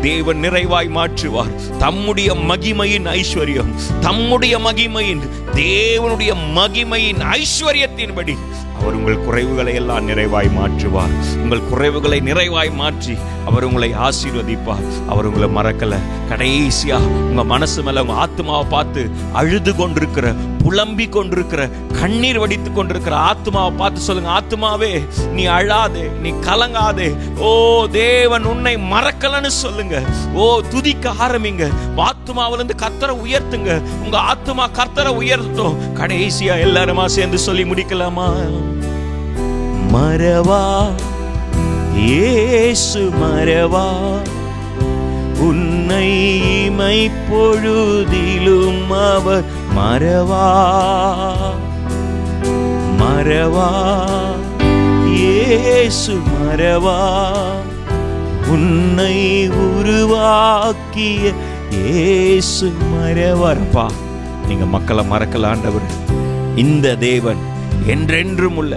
தேவன் நிறைவாய் மாற்றுவார். தம்முடைய மகிமையின் ஐஸ்வர்யம், தம்முடைய மகிமையின், தேவனுடைய மகிமையின் ஐஸ்வர்யத்தின்படி அவர் உங்கள் குறைவுகளை எல்லாம் நிறைவாய் மாற்றுவார். உங்கள் குறைவுகளை நிறைவாய் மாற்றி அவர் உங்களை ஆசீர்வதிப்பார். அவர் உங்களை மறக்கல. கடைசியா உங்க மனசு மேல, உங்க ஆத்மாவை பார்த்து அழுது கொண்டிருக்கிற, புலம்பி கொண்டிருக்கிற, கண்ணீர் வடித்து கொண்டிருக்கிற ஆத்மாவை பார்த்து சொல்லுங்க, ஆத்மாவே நீ அழாதே, நீ கலங்காதே. ஓ தேவன் உன்னை மறக்கலன்னு சொல்லுங்க. ஓ துதிக்க ஆரம்பிங்க. ஆத்மாவிலிருந்து கர்த்தரை உயர்த்துங்க. உங்க ஆத்மா கர்த்தரை உயர்த்தும். கடைசியா எல்லாருமா சேர்ந்து சொல்லி முடிக்கலாமா? மறவா இயேசு மறவா, உன்னை இமை பொழுதிலும் அவர் மறவா. மறவா இயேசு மறவா, உன்னை உருவாக்கிய இயேசு மறவாரப்பா. நீங்க மக்களை மறக்கல ஆண்டவர். இந்த தேவன் என்றென்றும் உள்ள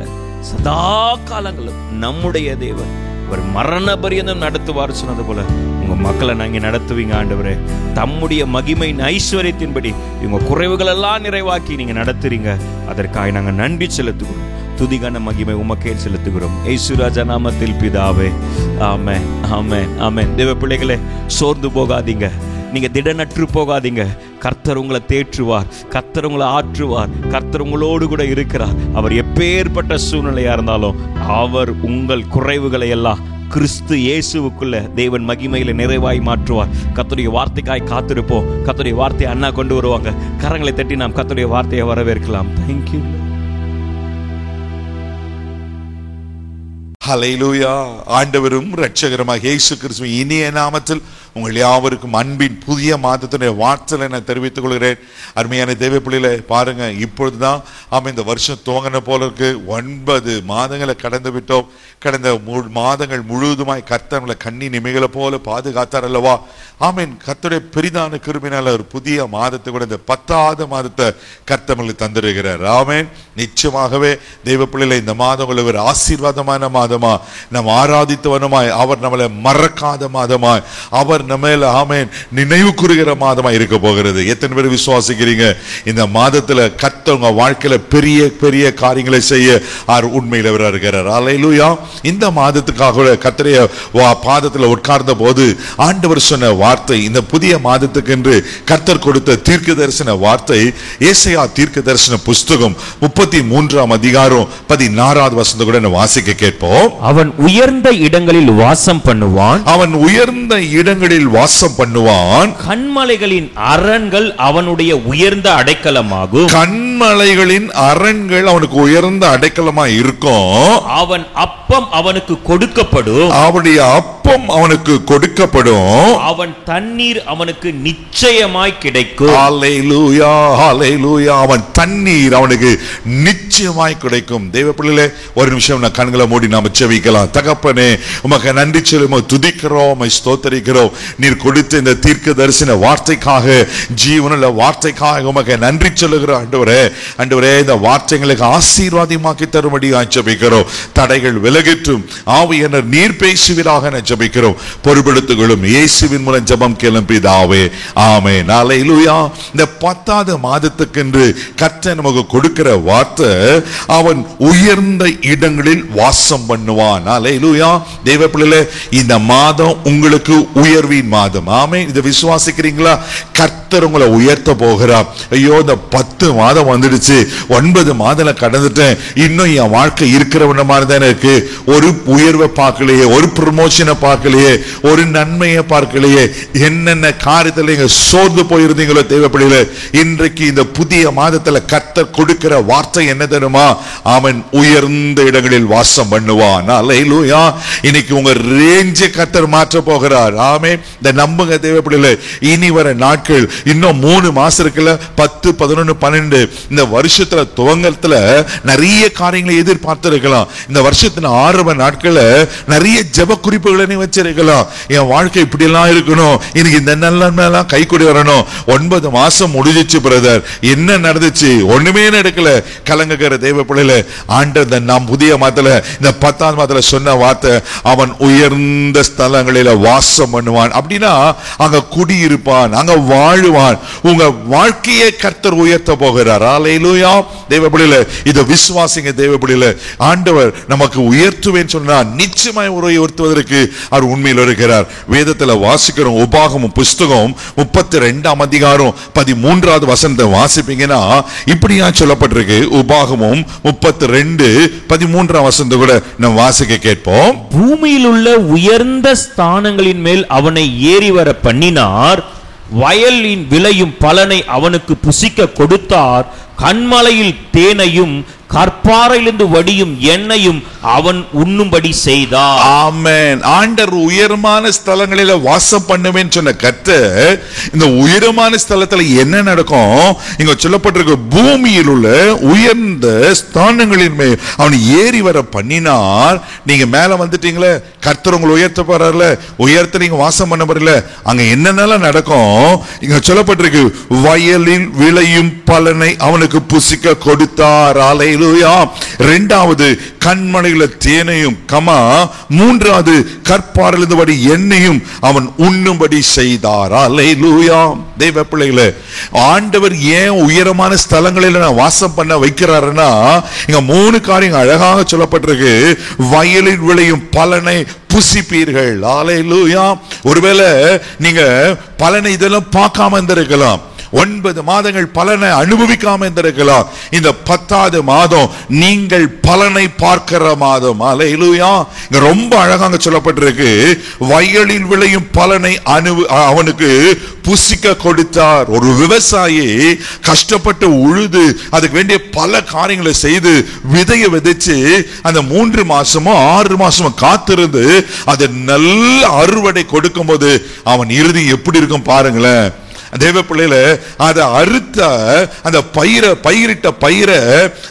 சதா காலங்களும் நம்முடைய தேவன். அவர் மரண பரியந்தம் நடத்துவார் சொன்னது போல உங்க மக்களை நாங்க நடத்துவீங்க ஆண்டவரே. தம்முடைய மகிமையின் ஐஸ்வர்யத்தின்படி இவங்க குறைவுகள் எல்லாம் நிறைவாக்கி நீங்க நடத்துறீங்க. அதற்காக நாங்க நன்றி செலுத்துகிறோம். துதிகான மகிமை உமக்கே செலுத்துகிறோம். இயேசுராஜா நாமத்தில் பிதாவே, ஆமென், ஆமென், ஆமென். தேவ பிள்ளைகளே, சோர்ந்து போகாதீங்க, நீங்க திடனற்று போகாதீங்க. கர்த்தர் உங்களை தேற்றுவார், கர்த்தர் உங்களை ஆற்றுவார், கர்த்தர் உங்களோடு கூட இருக்கிறார். அவர் எப்பேற்பட்ட சூழ்நிலையா இருந்தாலும் அவர் உங்கள் குறைவுகளை எல்லாம் கிறிஸ்து இயேசுவுக்குள்ள தேவன் மகிமையில நிறைவாய் மாற்றுவார். கர்த்தருடைய வார்த்தைக்காய் காத்திருப்போம். கர்த்தருடைய வார்த்தையை அண்ணா கொண்டு வருவாங்க. கரங்களை தட்டி நாம் கர்த்தருடைய வார்த்தையை வரவேற்கலாம். தேங்க்யூ. ஹல்லேலூயா. ஆண்டவரும் இரட்சகருமாக இயேசு கிறிஸ்துவின் இனிய நாமத்தில் உங்கள் யாவருக்கும் அன்பின் புதிய மாதத்தினுடைய வாழ்த்துக்களை நான் தெரிவித்துக் கொள்கிறேன். அருமையான தேவ பிள்ளைகளை பாருங்க, இப்பொழுதுதான் இந்த வருஷம் துவங்கின போல இருக்கு. 9 மாதங்களை கடந்து விட்டோம். கடந்த மாதங்கள் முழுவதுமாய் கர்த்தர்களை கண்ணி நிமைகளை போல பாதுகாத்தார் அல்லவா? ஆமீன். கர்த்தருடைய பெரிதான கிருபையினால ஒரு புதிய மாதத்தை கூட, இந்த 10வது மாதத்தை கர்த்தர்களுக்கு தந்திருக்கிறார். ஆமீன். நிச்சயமாகவே தேவ பிள்ளைகளை இந்த மாதம் ஒரு ஆசீர்வாதமான மாதமா, நம் ஆராதித்தவனுமாய், அவர் நம்மளை மறக்காத மாதமாய், அவர் நம்மள ஆமீன் நினைவு கூறுகிற மாதமா இருக்க போகிறது. எத்தனை பேர் விசுவாசிக்கிறீங்க? இந்த மாதத்துல கர்த்தர் உங்க வாழ்க்கையில பெரிய பெரிய காரியங்களை செய்ய உண்மையில இருக்கிறார். அல்லேலூயா. இந்த மாதத்துக்காக கர்த்தருடைய பாதத்துல உட்கார்ந்த போது ஆண்டவர் சொன்ன வார்த்தை, இந்த புதிய மாதத்துக்கு என்று கர்த்தர் கொடுத்த தீர்க்க தரிசன வார்த்தை, ஏசாயா தீர்க்க தரிசன புஸ்தகம் 33ஆம் அதிகாரம் 16வது வசனத்தை கூட வாசிக்க கேட்போம். அவன் உயர்ந்த இடங்களில் வாசம் பண்ணுவான், அவன் உயர்ந்த இடங்களில் வாசம் பண்ணுவான். கன்மலைகளின் அரண்கள் அவனுடைய உயர்ந்த அடைக்கலமாகும். கன்மலைகளின் அரண்கள் அவனுக்கு உயர்ந்த அடைக்கலமா இருக்கும். அவன் அப்பம் அவனுக்கு கொடுக்கப்படும், அவனுடைய அப்பம் அவனுக்கு கொடுக்கப்படும். அவன் தண்ணீர் அவனுக்கு நிச்சயமாய் கிடைக்கும். ஹல்லேலூயா, ஹல்லேலூயா. அவன் தண்ணீர் அவனுக்கு நிச்சயமாய் கிடைக்கும். தேவ பிள்ளைகளே, ஒரு நிமிஷம் நான் கண்களை மூடி நாம ஜெபிக்கலாம். தகப்பனே, உமக்கு நன்றி சொல்லுவோம், துதிக்கிறோம், ஸ்தோத்திரிக்கிறோம். நீர் கொடுத்த இந்த தீர்க்க தரிசன வார்த்தைக்காக, ஜீவனுள்ள வார்த்தைக்காக உமக்கு நன்றி சொல்லுகிறோம். ஆண்டவரே, ஆண்டவரே, இந்த வார்த்தைகளுக்கு ஆசீர்வாதமாக்கி தரும்படி ஜெபிக்கிறோம். தடைகள் விலகிற்றும் ஆவியானவர் நீர் பேசுவீராக ஜெபிக்கிறோம். பொறுப்படுத்துகளும் இயேசுவின் மூலம் ஜெபம் கேளும் பிதாவே, ஆமென். அல்லேலூயா. இந்த 10வது மாதத்துக்கென்று கர்த்தர் நமக்கு கொடுக்கிற வார்த்தை, அவன் உயர்ந்த இடங்களில் வாசம் பண்ணுவான். அல்லேலூயா. தேவ பிள்ளைகளே, இந்த மாதம் உங்களுக்கு உயர்வின் மாதம். ஆமென். இதை விசுவாசிக்கிறீங்களா? கர்த்தர் உங்களை உயர்த்த போகிறார். ஐயோ, இந்த 10 மாதம் வந்துடுச்சு, 9 மாதம் கடந்துட்டேன், இன்னும் என் வாழ்க்கை இருக்கிறவன மாதிரி தானே இருக்கு. ஒரு உயர்வை பார்க்கலையே, ஒரு ப்ரமோஷனை பார்க்கலையே, ஒரு நன்மையை பார்க்கலையே, என்னென்ன காரியத்தில் நீங்க சோர்ந்து போயிருந்தீங்களோ தேவைப்படல, இன்றைக்கு இந்த புதிய மாதத்துல கர்த்தர் கொடுக்கிற வார்த்தை என்ன தெரியுமா? அவன் உயர்ந்த இடங்களில் வாசம் பண்ணுவான். அல்லேலூயா. இன்னைக்கு உங்க ரேஞ்சை கர்த்தர் மாற்ற போகிறார். ஆமென். இந்த நம்புங்க தேவைப்படல. இனி வர நாட்கள் இன்னும் 3 மாசம் இருக்குல்ல, 10, 11, 12 இந்த வருஷத்துல துவங்கத்துல நிறைய காரியங்களை எதிர்பார்த்து இருக்கலாம். இந்த வருஷத்துல ஆரம்ப நாட்கள்ல நிறைய ஜெப குறிப்புகளை நீ வச்சிருக்கலாம். என் வாழ்க்கை இப்படி எல்லாம் இருக்கணும், எனக்கு இந்த நல்லெல்லாம் கை கூடி வரணும். 9 மாசம் முடிஞ்சிச்சு பிரதர், என்ன நடந்துச்சு? ஒண்ணுமே நடக்கல. கலங்குகிற தேவ பிள்ளைல ஆண்டவர் நாம் புதிய மாதத்துல இந்த 10ஆம் மாதத்துல சொன்ன வார்த்தை, அவன் உயர்ந்த ஸ்தலங்களில வாசம் பண்ணுவான். அப்படின்னா அங்க குடியிருப்பான், அங்க வாழுவான். உங்க வாழ்க்கையை கர்த்தர் உயர்த்த போகிறார். அல்லேலூயா. தேவ பிள்ளைல இத விசுவாசிங்க. தேவ பிள்ளைல ஆண்டவர் நமக்கு உயர்த்துவேன்னு சொன்னா நிச்சயமாய் உயர்த்துவதற்கு அவர் உண்மையில் இருக்கிறார். வேதத்துல வாசிக்கிறோம். உபாகமம் புஸ்தகம் 32ஆம் அதிகாரம் 13வது வசனத்தை வாசிப்பீங்கன்னா இப்படியா சொல்லப்பட்டிருக்கு. உபாகமம் 32:13 வசனத்தை கூட நாம் வாசிக்க கேட்போம். பூமியில் உள்ள உயர்ந்த ஸ்தானங்களின் மேல் அவனை ஏறி வர பண்ணினார், வயலின் விளையும் பலனை அவனுக்கு புசிக்க கொடுத்தார், கண்மலையில் தேனையும் கற்பாறையிலிருந்து வடியும் எண்ணெயும் அவன் உண்ணும்படி செய்தார். ஆமென். ஆண்டவர் உயரமான ஸ்தலங்களில வாசம் பண்ணுவேன்னு சொன்ன கர்த்தர் இந்த உயரமான ஸ்தலத்துல என்ன நடக்கும்? இங்க சொல்லப்பட்டிருக்கு, பூமியில் உள்ள உயர்ந்த ஸ்தானங்களின் மேல் அவன் ஏறி வர பண்ணினார். நீங்க மேல வந்துட்டீங்களே, கர்த்தர் உங்களை உயர்த்த போறாருல, உயர்த்த நீங்க வாசம் பண்ண போறீங்கள, அங்க என்னென்னலாம் நடக்கும்? இங்க சொல்லப்பட்டிருக்கு, வயலில் விளையும் பலனை அவனுக்கு புசிக்க கொடுத்தார். அல்லேலூயா. இரண்டாவது கண்மலையில தேனையும், மூன்றாவது கற்பாறையிலிருந்து வடி எண்ணெயும் அவன் உண்ணும்படி செய்தார். அல்லேலூயா. தேவ பிள்ளைகளே, ஆண்டவர் ஏன் உயரமான ஸ்தலங்களில் வாசம் பண்ண வைக்கிறாருன்னா இங்க 3 காரியங்கள் அழகாக சொல்லப்பட்டிருக்கு. வயலில் விளையும் பலனை புசிப்பீர்கள். அல்லேலூயா. ஒருவேளை நீங்க பலனை இதெல்லாம் பார்க்காம இருந்திருக்கலாம், 9 மாதங்கள் பலனை அனுபவிக்காம இருந்திருக்கலாம். இந்த 10வது மாதம் நீங்கள் பலனை பார்க்கிற மாதம். அல்லேலூயா. இங்க ரொம்ப அழகாக சொல்லப்பட்டிருக்கு, வயலில் விளையும் பலனை அவனுக்கு புசிக்க கொடுத்தார். ஒரு விவசாயி கஷ்டப்பட்டு உழுது அதுக்கு வேண்டிய பல காரியங்களை செய்து விதையை விதைச்சு அந்த 3 மாசமோ 6 மாசமோ காத்திருந்து அது நல்ல அறுவடை கொடுக்கும் போது அவன் இறுதி எப்படி இருக்கும் பாருங்களேன். தேவ பிள்ளையில அதை அறுத்த அந்த பயிரிட்ட பயிரை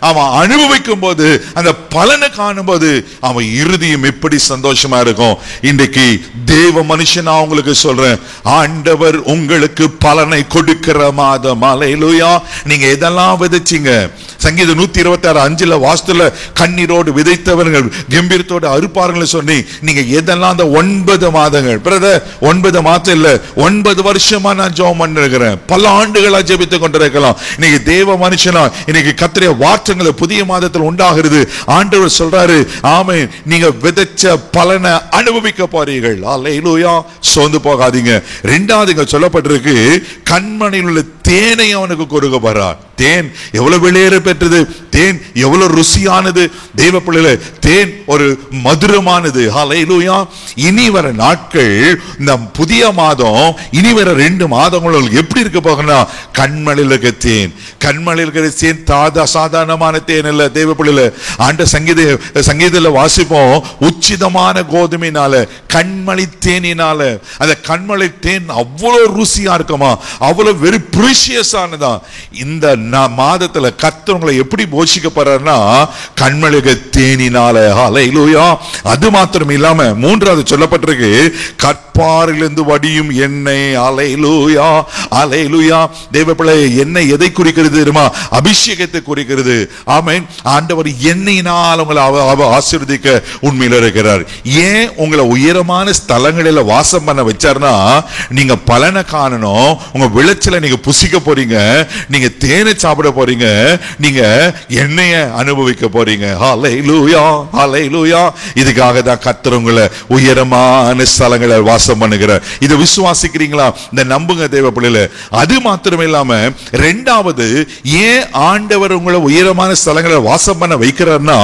அவன் அனுபவிக்கும் போது, அந்த பலனை காணும் போது அவன் இறுதியும் எப்படி சந்தோஷமா இருக்கும். இன்றைக்கு தேவ மனுஷனா உங்களுக்கு சொல்றேன், ஆண்டவர் உங்களுக்கு பலனை கொடுக்கிற மாதம். அல்லேலூயா. நீங்க எதெல்லாம் விதைச்சீங்க? சங்கீதம் 126:5 வாஸ்துல கண்ணீரோடு விதைத்தவர்கள் கம்பீரத்தோடு அறுப்பார்கள் சொல்லி நீங்க எதெல்லாம் அந்த 9 மாதங்கள் பிரதர், 9 மாதம் இல்ல, 9 வருஷமா நான் ஜெபம் பண்ணிருக்கிறேன், பல ஆண்டுகளா ஜெபித்துக் கொண்டிருக்கலாம். இன்னைக்கு தேவ மனுஷனா இன்னைக்கு கர்த்தருடைய வார்த்தைகளை புதிய மாதத்தில் உண்டாகிறது. ஆண்டவர் சொல்றாரு, ஆமென், நீங்க விதைச்ச பலனை அனுபவிக்க போறீர்கள். அல்லேலூயா. சோர்ந்து போகாதீங்க. இரண்டாவது இங்க சொல்லப்பட்டிருக்கு, கண்மணியில் உள்ள தேனை அவனுக்கு கொடுக்க போறார். தேன் எவ்வளவு வெளியேற பெற்றது, தேன் எவ்வளவு ருசியானது. தேவ பிள்ளைகளே, தேன் ஒரு மதுரமானது. ஹல்லேலூயா. இனி வர நாட்கள், இந்த புதிய மாதம், இனி வர 2 மாதங்கள் எப்படி இருக்க போகுன்னா, கண்மலையில் இருக்க தேன். கண்மலையில் இருக்கிற தேன் சாதாரணமான தேன் இல்ல. தேவ பிள்ளைகளே, ஆண்ட சங்கீதத்துல வாசிப்போம், உச்சிதமான கோதுமையினால, கண்மலை தேனினால. அந்த கண்மலை தேன் அவ்வளவு ருசியா இருக்குமா, அவ்வளவு வெரி பிரீஷியஸ் ஆனதா. இந்த மாதத்துல கர்த்தர் உங்களை எப்படி போஷிக்க போறாருன்னா, கண்மலை தேனினால. ஹல்லேலூயா. அது மாத்திரம் இல்லாம மூன்றாவது சொல்லப்பட்டிருக்கு, கற்பாறையிலிருந்து வடியும் எண்ணெய். அல்லேலூயா. அல்லேலூயா. தேவ பிள்ளையே, எண்ணெய் எதை குறிக்கிறது தெரியுமா? அபிஷேகத்தை குறிக்கிறது. ஆமென். ஆண்டவர் எண்ணெயினால் உங்களை ஆசீர்வதிக்க உண்மையில் இருக்கிறார். ஏன் உங்களை உயரமான ஸ்தலங்களில் வாசம் பண்ண வச்சார்னா, நீங்க பலனை காணணும், உங்க விளைச்சலை நீங்க புசிக்க போறீங்க, நீங்க தேனை சாப்பிட போறீங்க, நீங்க எண்ணெய அனுபவிக்க போறீங்க. ஹல்லேலூயா. ஹல்லேலூயா. இதுக்காக தான் கர்த்தர் உங்களை உயரமான ஸ்தலங்களில் வாசம் பண்ணுகிறார். இதை விசுவாசிக்கிறீங்களா? இந்த நம்புங்க தேவ பிள்ளைகளே. அது மாத்திரமே இல்லாம இரண்டாவது, ஏன் ஆண்டவர் உங்களை உயரமான ஸ்தலங்களில் வாசம் பண்ண வைக்கிறார்னா,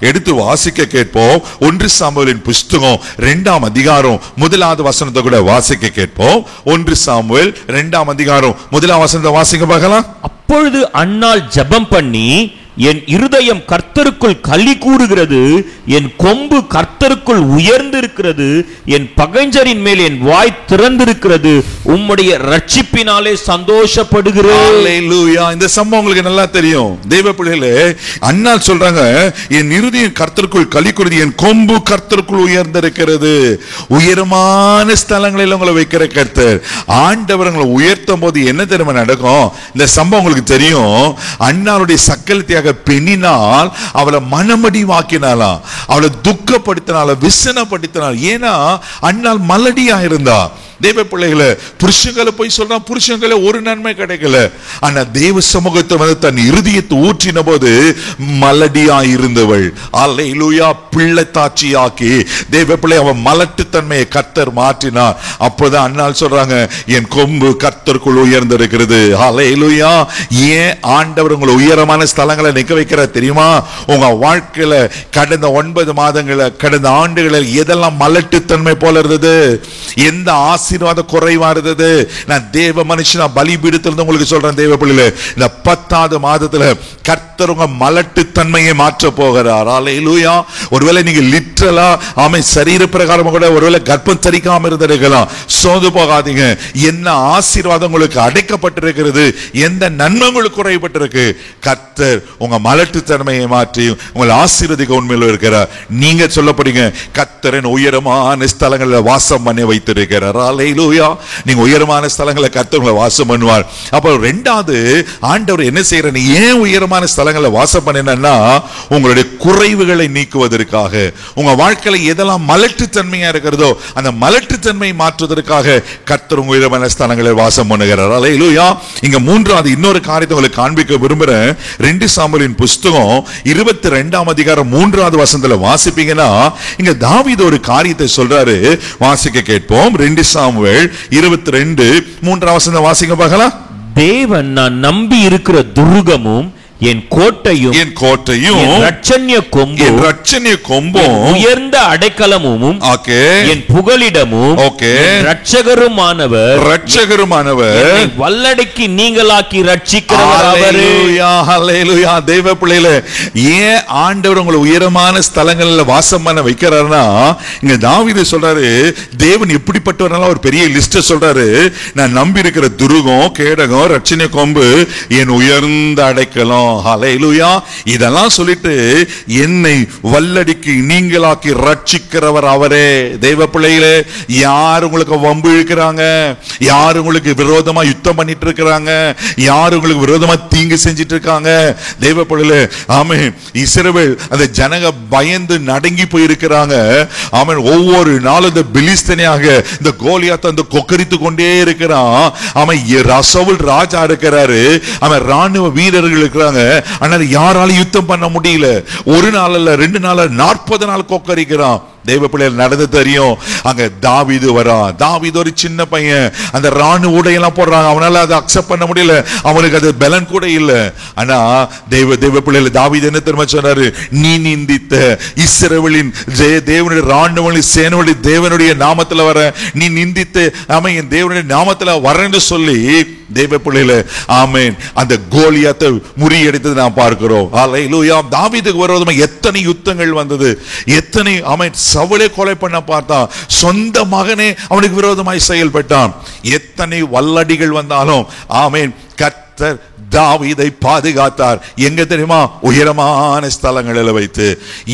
எடுத்து வாசிக்க கேட்போம். 1 சாமுவேலின் புஸ்தகம் 2ஆம் அதிகாரம் 1வது வசனத்தை கூட வாசிக்க கேட்போம். 1 சாமுவேல் 2ஆம் அதிகாரம் 1ஆம் வசனத்தை வாசிக்க பார்க்கலாம். அப்பொழுது அன்னாள் ஜெபம் பண்ணி என் இருதயம் கர்த்தருக்குள் களி கூறுகிறது, என் கொம்பு கர்த்தருக்குள் உயர்ந்திருக்கிறது, என் பகைஞரின் மேல் என் வாய் திறந்திருக்கிறது, உம்முடைய ரட்சிப்பினாலே சந்தோஷப்படுகிறேன். ஹல்லேலூயா. இந்த சம்பவம் உங்களுக்கு நல்லா தெரியும். தேவ பிள்ளைகளே, அன்னாள் சொல்றாங்க, என் இருதயம் கர்த்தருக்குள் களி கூறுகிறது, என் கொம்பு கர்த்தருக்குள் உயர்ந்திருக்கிறது. உயரமான ஸ்தலங்களில் உங்களை வைக்கிற கர்த்தர். ஆண்டவர் உங்களை உயர்த்தும் போது என்ன தெரியுமா நடக்கும்? இந்த சம்பவம் உங்களுக்கு தெரியும். அன்னாளுடைய சக்கலத்தையாக பெண்ணினால் அவளை மனமடி வாக்கினாலாம், அவளை துக்கப்படுத்தினால, விசனப்படுத்தினாள். ஏன்னா அன்னாள் மலடியா இருந்தா. தேவ பிள்ளைகளை, புருஷங்களை போய் சொல்றான், புருஷங்களை ஒரு நன்மை கிடைக்கல. ஆனா தேவ சமூகத்தை வந்து தன் இருதயத்தை ஊற்றின போது மலடியா இருந்தவள் அல்லேலூயா பிள்ளை தாட்சியாக்கி தேவ பிள்ளை அவன் மலட்டுத்தன்மையை கர்த்தர் மாற்றினார். அப்போதான் அன்னாள் சொல்றாங்க, என் கொம்பு கர்த்தருக்குள் உயர்ந்திருக்கிறது. அல்லேலூயா. ஏன் ஆண்டவர் உங்களை உயரமான ஸ்தலங்களை நிக்க வைக்கிறார் தெரியுமா? உங்க வாழ்க்கையில கடந்த 9 மாதங்கள, கடந்த ஆண்டுகளில் எதெல்லாம் மலட்டுத்தன்மை போல இருந்தது, எந்த ஆசீர்வாத குறைவா இருந்தது, நான் தேவ மனுஷனா பலிபீடத்திலிருந்து உங்களுக்கு சொல்றேன் தேவ பிள்ளைகளே, இந்த 10வது மாதத்துல கர்த்தர் உங்க மலட்டுத்தன்மையை மாற்ற போகிறார். அல்லேலூயா. ஒருவேளை நீங்க லிட்டரலா சரீர பிரகாரம் கூட ஒருவேளை கர்ப்பம் தரிக்காம இருந்திருக்கலாம். சோர்ந்து போகாதீங்க. என்ன ஆசீர்வாதம் உங்களுக்கு அடைக்கப்பட்டிருக்கிறது, எந்த நன்மை உங்களுக்கு குறைபட்டிருக்கு, கர்த்தர் உங்க மலட்டுத்தன்மையை மாற்றி உங்களை ஆசீர்வதிக்க உண்மையில் இருக்கிறார். நீங்க சொல்லப்படுங்க, கர்த்தரின் உயரமான ஸ்தலங்களில் வாசம் பண்ணி வைத்திருக்கிறார். அல்லேலூயா. நீங்க உயரமான ஸ்தலங்களில் கர்த்தர் உங்களை வாசம் பண்ணுவார். அப்ப ரெண்டாவது ஆண்டவர் என்ன செய்யறாரு? ஏன் உயரமான ஸ்தலங்களில் வாசம் பண்ணினா, உங்களுடைய குறைவுகளை நீக்குவதற்காக, உங்க வாழ்க்கையில எதெல்லாம் மலட்டுத்தன்மையா இருக்கிறதோ அந்த மலட்டுத்தன்மையை மாற்றுவதற்காக கர்த்தர் உங்க உயரமான ஸ்தலங்களில் வாசம் பண்ணுகிறார். அல்லேலூயா. இங்க மூன்றாவது இன்னொரு காரியத்தை உங்களுக்கு காண்பிக்க விரும்புறேன். 2 சாமுவேலின் புஸ்தகம் 22ஆம் அதிகாரம் 3வது வசனத்துல வாசிப்பீங்கன்னா, இங்க தாவீது ஒரு காரியத்தை சொல்றாரு. வாசிக்க கேட்போம். 2 சாமுவேல் 22:3 வசனம் வாசிக்க பார்க்கலாம். தேவன் நான் நம்பி இருக்கிற துர்கமும் என் கோட்டையும், என் கோட்டையும், என் ரட்சண்ய கொம்பும், உயர்ந்த அடைக்கலமும், என் புகலிடமும், ரட்சகருமானவர், வல்லடைக்கு நீங்களாக்கி ரட்சிக்கிறவர் அவரே. ஹல்லேலூயா. தேவ பிள்ளைகளே, ஏன் ஆண்டவர் உங்களை உயரமான ஸ்தலங்கள்ல வாசம் பண்ண வைக்கிறார்னா, இங்க தாவீது சொல்றாரு, தேவன் எப்படிப்பட்டவர்னால ஒரு பெரிய லிஸ்ட் சொல்றாரு. நான் நம்பி இருக்கிற துருகம், கேடகம், ரட்சண்ய கொம்பு, என் உயர்ந்த அடைக்கலம். ஹல்லேலூயா. இதெல்லாம் சொல்லிட்டு என்னை வல்லடிக்கு நீங்களாக்கி ரட்சிக்கிறவர் அவரே. தேவ பிள்ளைகளே, யார் உங்களுக்கு வம்பு இழுக்கிறாங்க, யார் உங்களுக்கு விரோதமா யுத்தம் பண்ணிட்டு இருக்கிறாங்க, யார் உங்களுக்கு விரோதமா தீங்கு செஞ்சிட்டு இருக்காங்க, தேவ பிள்ளைகளே, ஆமென். இஸ்ரவேல் அந்த ஜனங்க பயந்து நடுங்கி போயிருக்கிறாங்க. ஆமென். ஒவ்வொரு நாளும் இந்த பிலிஸ்தீனியாக இந்த கோலியாத் அந்த கொக்கரித்து கொண்டே இருக்கிறான். அவன் சவுல் ராஜா இருக்கிறாரு, அவன் ராணுவ வீரர்கள் இருக்கிறாங்க. ஆனால் யாராலும் யுத்தம் பண்ண முடியல. ஒரு நாள் அல்ல, 2 நாள், 40 நாள் கொக்கரிக்கிறான். தேவ பிள்ளைகள் நடந்து தெரியும். அங்க தாவீது வரான். தாவீது ஒரு சின்ன பையன், அந்த ராணுவ உடையெல்லாம் போடுறாங்க, அவனால அதை அக்செப்ட் பண்ண முடியல, அவனுக்கு அது பலன் கூட இல்ல. ஆனா தேவ பிள்ளைகள் தாவீது என்ன தெரியுமா சொன்னாரு? நீ நிந்தித்த இஸ்ரவேலின் தேவனுடைய ராணுவ சேனையுடைய தேவனுடைய நாமத்துல வர, நீ நிந்தித்த என் தேவனுடைய நாமத்துல வரேன்னு சொல்லி தேவ பிள்ளைகளே, ஆமென், அந்த கோலியாத்தை முறியடித்தது நாம் பார்க்கிறோம். அல்லேலூயா. தாவீதுக்கு விரோதமா எத்தனை யுத்தங்கள் வந்தது, எத்தனை சவுலை கொலை பண்ண பார்த்தான், சொந்த மகனே அவனுக்கு விரோதமாய் செயல்பட்டான். எத்தனை வல்லடிகள் வந்தாலும் ஆமென், கர்த்தர் தாவீதை பாதுகாத்தார். எங்க தெரியுமா? உயரமான ஸ்தலங்களில் வைத்து.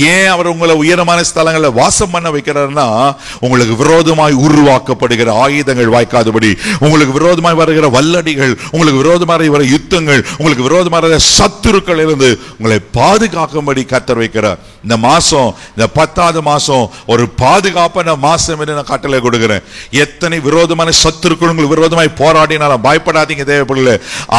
ஏன் அவர் உங்களை உயரமான ஸ்தலங்களில் வாசம் பண்ண வைக்கிறார்னா, உங்களுக்கு விரோதமாய் உருவாக்கப்படுகிற ஆயுதங்கள் வாய்க்காதபடி, உங்களுக்கு விரோதமாய் வருகிற வல்லடிகள், உங்களுக்கு விரோதமாக வர யுத்தங்கள், உங்களுக்கு விரோதமாக சத்துருக்கள் இருந்து உங்களை பாதுகாக்கும்படி கர்த்தர் வைக்கிறார். இந்த மாசம், இந்த 10வது மாசம் ஒரு பாதுகாப்பான மாசம் என்று நான் கட்டளை கொடுக்கிறேன். எத்தனை விரோதமான சத்துருக்கள் உங்களுக்கு விரோதமாய் போராடினாலும் பயப்படாதீங்க. தேவைப்படல,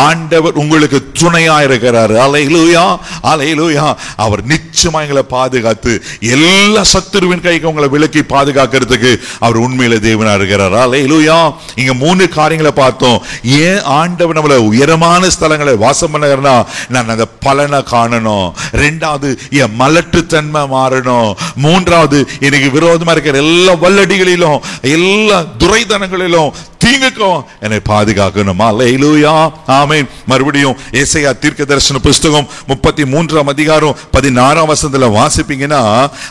ஆண்டவர் உங்களுக்கு துணையா இருக்கிறார். அல்லேலூயா. அல்லேலூயா. அவர் நிச்சயமா எங்களை பாதுகாத்து எல்லா சத்துருவின் கைக்கு உங்களை விலக்கி பாதுகாக்கிறதுக்கு அவர் உண்மையில தேவனா இருக்கிறார். அல்லேலூயா. இங்க 3 காரியங்களை பார்த்தோம். ஏன் ஆண்டவர் நம்மள உயரமான ஸ்தலங்களை வாசம் பண்ணுகிறனா, நான் அந்த பலனை காணணும். 2வது என் மலட்டுத்தன்மை மாறணும். 3வது எனக்கு விரோதமா இருக்கிற எல்லா வல்லடிகளிலும், எல்லா துரைதனங்களிலும், தீங்குக்கும் என்னை பாதுகாக்கணும். அல்லேலூயா, ஆமென். மறுபடியும் ஏசாயா தீர்க்கதரிசன புஸ்தகம் 33ஆம் அதிகாரம் 16ஆம் வசனத்துல வாசிப்பீங்கன்னா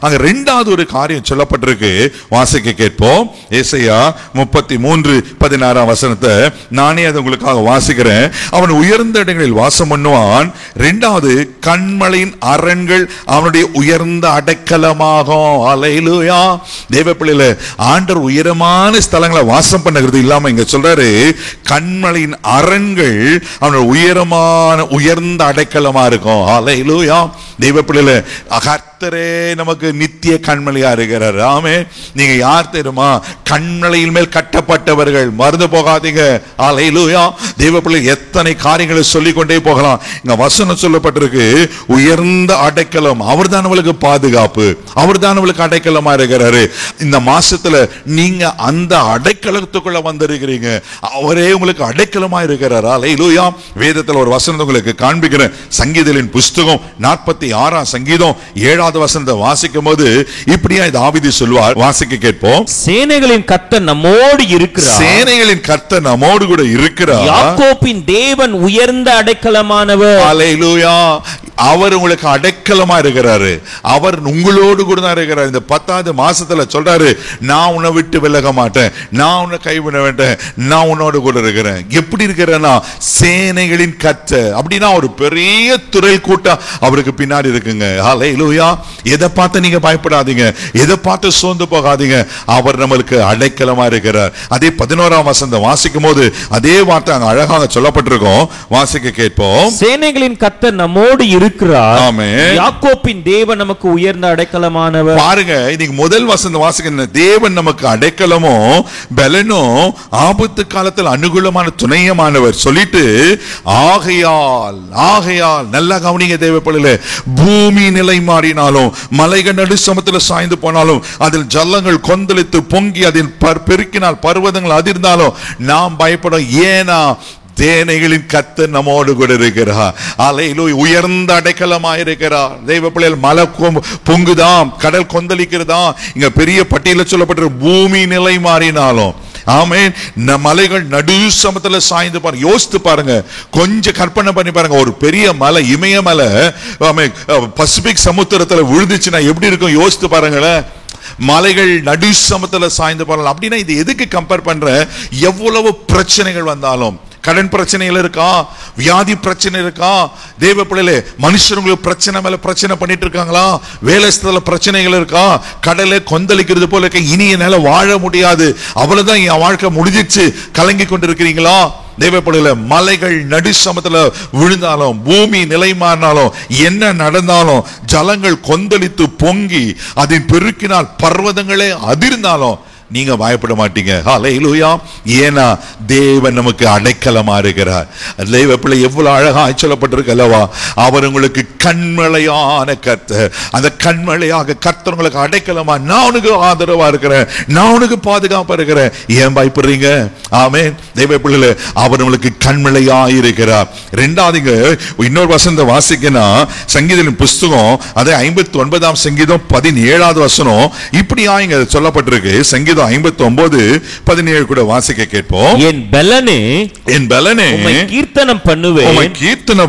அங்க இரண்டாவது ஒரு காரியம் சொல்லப்பட்டிருக்கு. வாசிக்க கேட்போம். ஏசாயா 33:16ஆம் வசனத்தை நானே அதை உங்களுக்காக வாசிக்கிறேன். அவன் உயர்ந்த இடங்களில் வாசம் பண்ணுவான். இரண்டாவது, கண்மலையின் அரண்கள் அவனுடைய உயர்ந்த அடைக்கலமாகும். அல்லேலூயா. தேவ பிள்ளைகளே, ஆண்டவர் உயரமான ஸ்தலங்களை வாசம் பண்ணுகிறது இல்லாம இங்க சொல்றாரு, கண்மலையின் அரண்கள் அவனுடைய உயர்ந்த அடைக்கலமா இருக்கும். அல்லேலூயா. தேவ பிள்ளைகளே, கர்த்தரே நமக்கு நித்திய கண்மலையா இருக்கிறார். ஆமே. நீங்க யார் தெரியுமா? கண்மலையின் மேல் கட்டப்பட்டவர்கள். மறந்து போகாதீங்க. அல்லேலூயா. தேவ பிள்ளை எத்தனை காரியங்களை சொல்லிக் கொண்டே போகலாம். இங்க வசனம் சொல்லப்பட்டிருக்கு, உயர்ந்த அடைக்கலம். அவர் தான் நம்மளுக்கு பாதுகாப்பு, அவர் தான் நம்மளுக்கு அடைக்கலமா இருக்கிறாரு. இந்த மாசத்துல நீங்க அந்த அடைக்கலத்துக்குள்ள வந்திருக்கிறீங்க. அவரே உங்களுக்கு அடைக்கலமா இருக்கிறார். அல்லேலூயா. வேதத்துல ஒரு வசனம் உங்களுக்கு காண்பிக்கிறேன். சங்கீதங்களின் புஸ்தகம் 46ஆம் சங்கீதம் 7ஆவது வசனத்தை வாசிக்கும் போது இப்படியா தாவீது சொல்வார். வாசிக்க கேட்போம். சேனைகளின் கர்த்தர் நம்மோடு இருக்கிறார். சேனைகளின் கர்த்தர் நம்மோடு கூட இருக்கிறார். யாக்கோபின் தேவன் உயர்ந்த அடைக்கலமானவர். அல்லேலூயா. அவர் உங்களுக்கு அடைக்கலமா இருக்கிறாரு. அவர் உங்களோடு கூட தான் இருக்கிறார். இந்த 10வது மாசத்துல சொல்றாரு, நான் உன்னை விட்டு விலக மாட்டேன், நான் உன்னை கைவிட மாட்டேன், நான் உன்னோடு கூட இருக்கிறேன். எப்படி இருக்கிறேன்னா, சேனைகளின் கர்த்தர். அப்படின்னா ஒரு பெரிய துறை கூட்டம் அவருக்கு பின்னாடி இருக்குங்க. அல்லேலூயா. எதை பார்த்து நீங்க பயப்படாதீங்க, எதை பார்த்து சோர்ந்து போகாதீங்க. அவர் நம்மளுக்கு அடைக்கலமா இருக்கிறார். அதே 11ஆம் வசனம் வாசிக்கும் போது அதே வார்த்தை அங்க அழகாக சொல்லப்பட்டிருக்கும். வாசிக்க கேட்போம். சேனைகளின் கர்த்தர் நம்மோடு இருக்கிறார். ஆமென். யாக்கோபின் தேவன் நமக்கு உயர்ந்த அடைக்கலமானவர். பாருங்க, இன்னைக்கு முதல் வசனம் வாசிக்க, தேவன் நமக்கு அடைக்கலமோ பலனோ ஆபத்து காலத்தில் அனுகூலமான துணையமானவர் சொல்லிட்டு, ஆகையால் நல்லா கவனிங்க தேவ பிள்ளைகளே, பூமி நிலை மாறினாலும் மலைகள் நடு சமத்துல சாய்ந்து போனாலும் அதில் ஜலங்கள் கொந்தளித்து பொங்கி அதில் பெருக்கினால் பர்வதங்கள் அதிர்ந்தாலும் நாம் பயப்படும். ஏனா சேனைகளின் கர்த்தர் நம்மோடு கூட இருக்கிறார். அல்லேலூயா. உயர்ந்த அடைக்கலமாக இருக்கிறார். தெய்வ பிள்ளைகள், மலை பொங்குதாம், கடல் கொந்தளிக்கிறதாம். இங்க பெரிய பட்டியல சொல்லப்பட்ட பூமி நிலை மாறினாலும், ஆமென், மலைகள் நடு சமத்துல சாய்ந்து பாருங்க. யோசித்து பாருங்க, கொஞ்சம் கற்பனை பண்ணி பாருங்க. ஒரு பெரிய மலை, இமயமலை பசிபிக் சமுத்திரத்துல விழுந்துச்சுன்னா எப்படி இருக்கும்? யோசித்து பாருங்களேன். மலைகள் நடு சமத்துல சாய்ந்து பாருங்க. அப்படின்னா இது எதுக்கு கம்பேர் பண்ற? எவ்வளவு பிரச்சனைகள் வந்தாலும், கடன் பிரச்சனைகள் இருக்கா, வியாதி பிரச்சனை இருக்கா, தேவ பிள்ளைகளே, மனுஷங்களுக்கு பிரச்சனை மேல பிரச்சனை பண்ணிட்டு இருக்காங்களா, வேலை ஸ்தல பிரச்சனைகள் இருக்கா, கடலை கொந்தளிக்கிறது போல இருக்க, இனி என்னால வாழ முடியாது, அவ்வளவுதான் என் வாழ்க்கை முடிஞ்சிச்சு, கலங்கி கொண்டிருக்கிறீங்களா? தேவ பிள்ளைகளே, மலைகள் நடு சமத்துல விழுந்தாலும், பூமி நிலை மாறினாலும், என்ன நடந்தாலும், ஜலங்கள் கொந்தளித்து பொங்கி அதன் பெருக்கினால் பர்வதங்களே அதிர்ந்தாலும் நீங்க பயப்பட மாட்டீங்க. அல்லேலூயா. ஏனா தேவன் நமக்கு அடைக்கலமா இருக்கிறார். தேவ பிள்ளை, எவ்வளவு அழகா சொல்லப்பட்டிருக்கு அல்லவா? அவர் உங்களுக்கு கண்மலையான கர்த்தர். அந்த கண்மலையாக கர்த்தர் உங்களுக்கு அடைக்கலமா, நான் உனக்கு ஆதரவா இருக்கிறேன், நான் உனக்கு பாதுகாப்பா இருக்கிறேன். ஏன் பயப்படுறீங்க? ஆமென். தேவ பிள்ளைகளே, அவர் உங்களுக்கு கண்மலையா இருக்கிறார். இரண்டாவதுங்க, இன்னொரு வசனத்தை வாசிக்கனா, சங்கீதத்தின் புஸ்தகம் அதே 59ஆம் சங்கீதம் 17ஆவது வசனம் இப்படியா இங்க சொல்லப்பட்டிருக்கு. சங்கீதம் 59:17 கூட வாசிக்க கேட்போம். என் பலனே உம்மை கீர்த்தனம்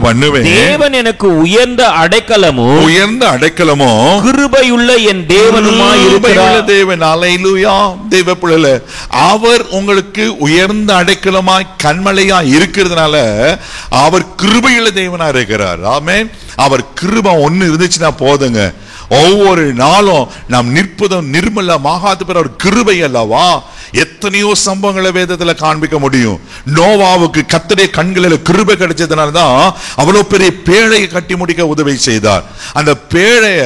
பண்ணுவேன். தேவன் எனக்கு உயர்ந்த அடைக்கலமோ கிருபையுள்ள என் தேவனுமாய் இருக்கிறார். தேவன். அல்லேலூயா. தேவ பிள்ளைகளே, அவர் உங்களுக்கு உயர்ந்த அடைக்கலமாய் கண்மலையா இருக்கிறதுனால அவர் கிருபையுள்ள தேவனா இருக்கிறார். ஆமென். அவர் கிருபை ஒன்னு இருந்துச்சுன்னா போதுங்க. ஒவ்வொரு நாளும் நாம் நிற்பதும் நிர்மலமாகாத பிற ஒரு கிருபை அல்லவா? எத்தனையோ சம்பவங்களை வேதத்துல காண்பிக்க முடியும். நோவாவுக்கு கர்த்தருடைய கண்களில் கிருபை கிடைச்சதுனால தான் அவ்வளவு பெரிய பேழையை கட்டி முடிக்க உதவி செய்தார். அந்த பேழைய,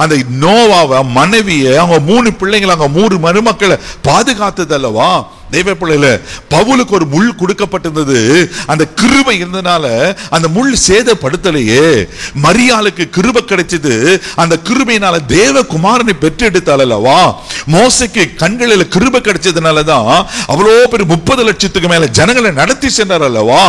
அந்த நோவாவை, மனைவியை, அவங்க 3 பிள்ளைங்களை, அவங்க 3 மருமக்களை பாதுகாத்தது அல்லவா? தெய்வ பிள்ளைகள, பவுலுக்கு ஒரு முள் கொடுக்கப்பட்டிருந்தது. அந்த கிருபை இருந்தனால அந்த முள் சேதப்படுத்தலையே. மரியாளுக்கு கிருபை கிடைச்சது. அந்த கிருபையினால தேவ குமாரனை பெற்றெடுத்தாள் அல்லவா? மோசைக்கு கண்களில் கிருபை கிடைச்சதுனால இருந்ததுனாலதான் அவ்வளோ பெரிய 30 லட்சத்துக்கு மேல ஜனங்களை நடத்தி சென்றார் அல்லவா.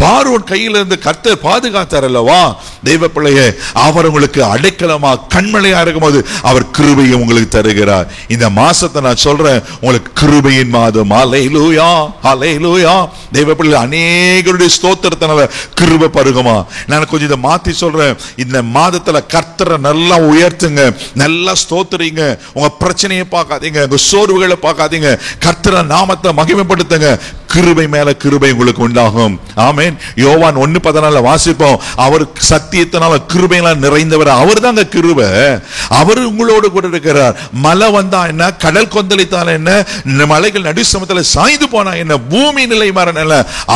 பார்வோன் கையில இருந்து கர்த்தர் பாதுகாத்தார் அல்லவா. தெய்வ பிள்ளையே, அவர் உங்களுக்கு அடைக்கலமா கண்மலையா இருக்கும்போது அவர் கிருபையை உங்களுக்கு தருகிறார். இந்த மாசத்தை நான் சொல்றேன், உங்களுக்கு கிருபையின் மாதம். ஹல்லேலூயா, ஹல்லேலூயா. தெய்வ பிள்ளை, அநேகருடைய ஸ்தோத்திரத்தினால கிருபை பருகுமா. நான் கொஞ்சம் இதை மாத்தி சொல்றேன். இந்த மாதத்துல கர்த்தரை நல்லா உயர்த்துங்க, நல்லா ஸ்தோத்திரிங்க. உங்க பிரச்சனையை பார்க்காதீங்க, உங்க சோர்வுகளை பார்க்காதீங்க, கர்த்தரை நாமத்தை மகிமைப்படுத்துங்க. கிருபை மேல கிருபை உங்களுக்கு உண்டாகும். ஆமென். யோவான் 1:14 வாசிப்போம். அவர் சத்தியத்தினால கிருபையினால நிறைந்தவர். அவர் தாங்க கிருபை. அவர் உங்களோடு கூட இருக்கிறார். மழை வந்தா என்ன, கடல் கொந்தளித்தால் என்ன, மலைகள் நடுசமத்துல சாய்ந்து போனா என்ன, பூமி நிலை மாறன,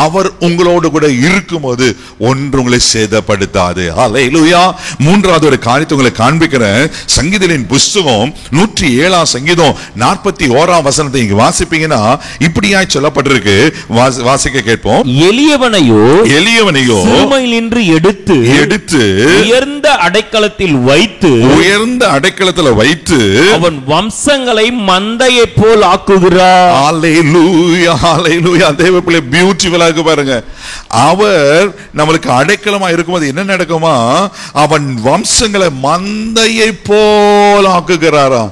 அவர் உங்களோடு கூட இருக்கும்போது ஒன்று உங்களை சேதப்படுத்தாது. ஹல்லேலூயா. மூன்றாவது ஒரு காரியத்தை உங்களை காண்பிக்கிறேன். சங்கீதங்களின் புஸ்தகம் 107 சங்கீதம் 41 வசனத்தை இங்க வாசிப்பீங்கன்னா இப்படியாய் சொல்லப்பட்டிருக்கு. வாசிக்க கேட்போம். எளியவனையோ சிறுமையினின்று எடுத்து உயர்ந்த அடைக்கலத்தில் வைத்து அவன் வம்சங்களை மந்தையை போல் ஆக்குகிறார். ஹல்லேலூயா, ஹல்லேலூயா. தேவ பிள்ளை, பியூட்டிஃபுல்லா இருக்கு பாருங்க. அவர் நம்மளுக்கு அடைக்கலமா இருக்கும்போது என்ன நடக்குமா, அவன் வம்சங்களை மந்தையை போல் ஆக்குகிறாரா.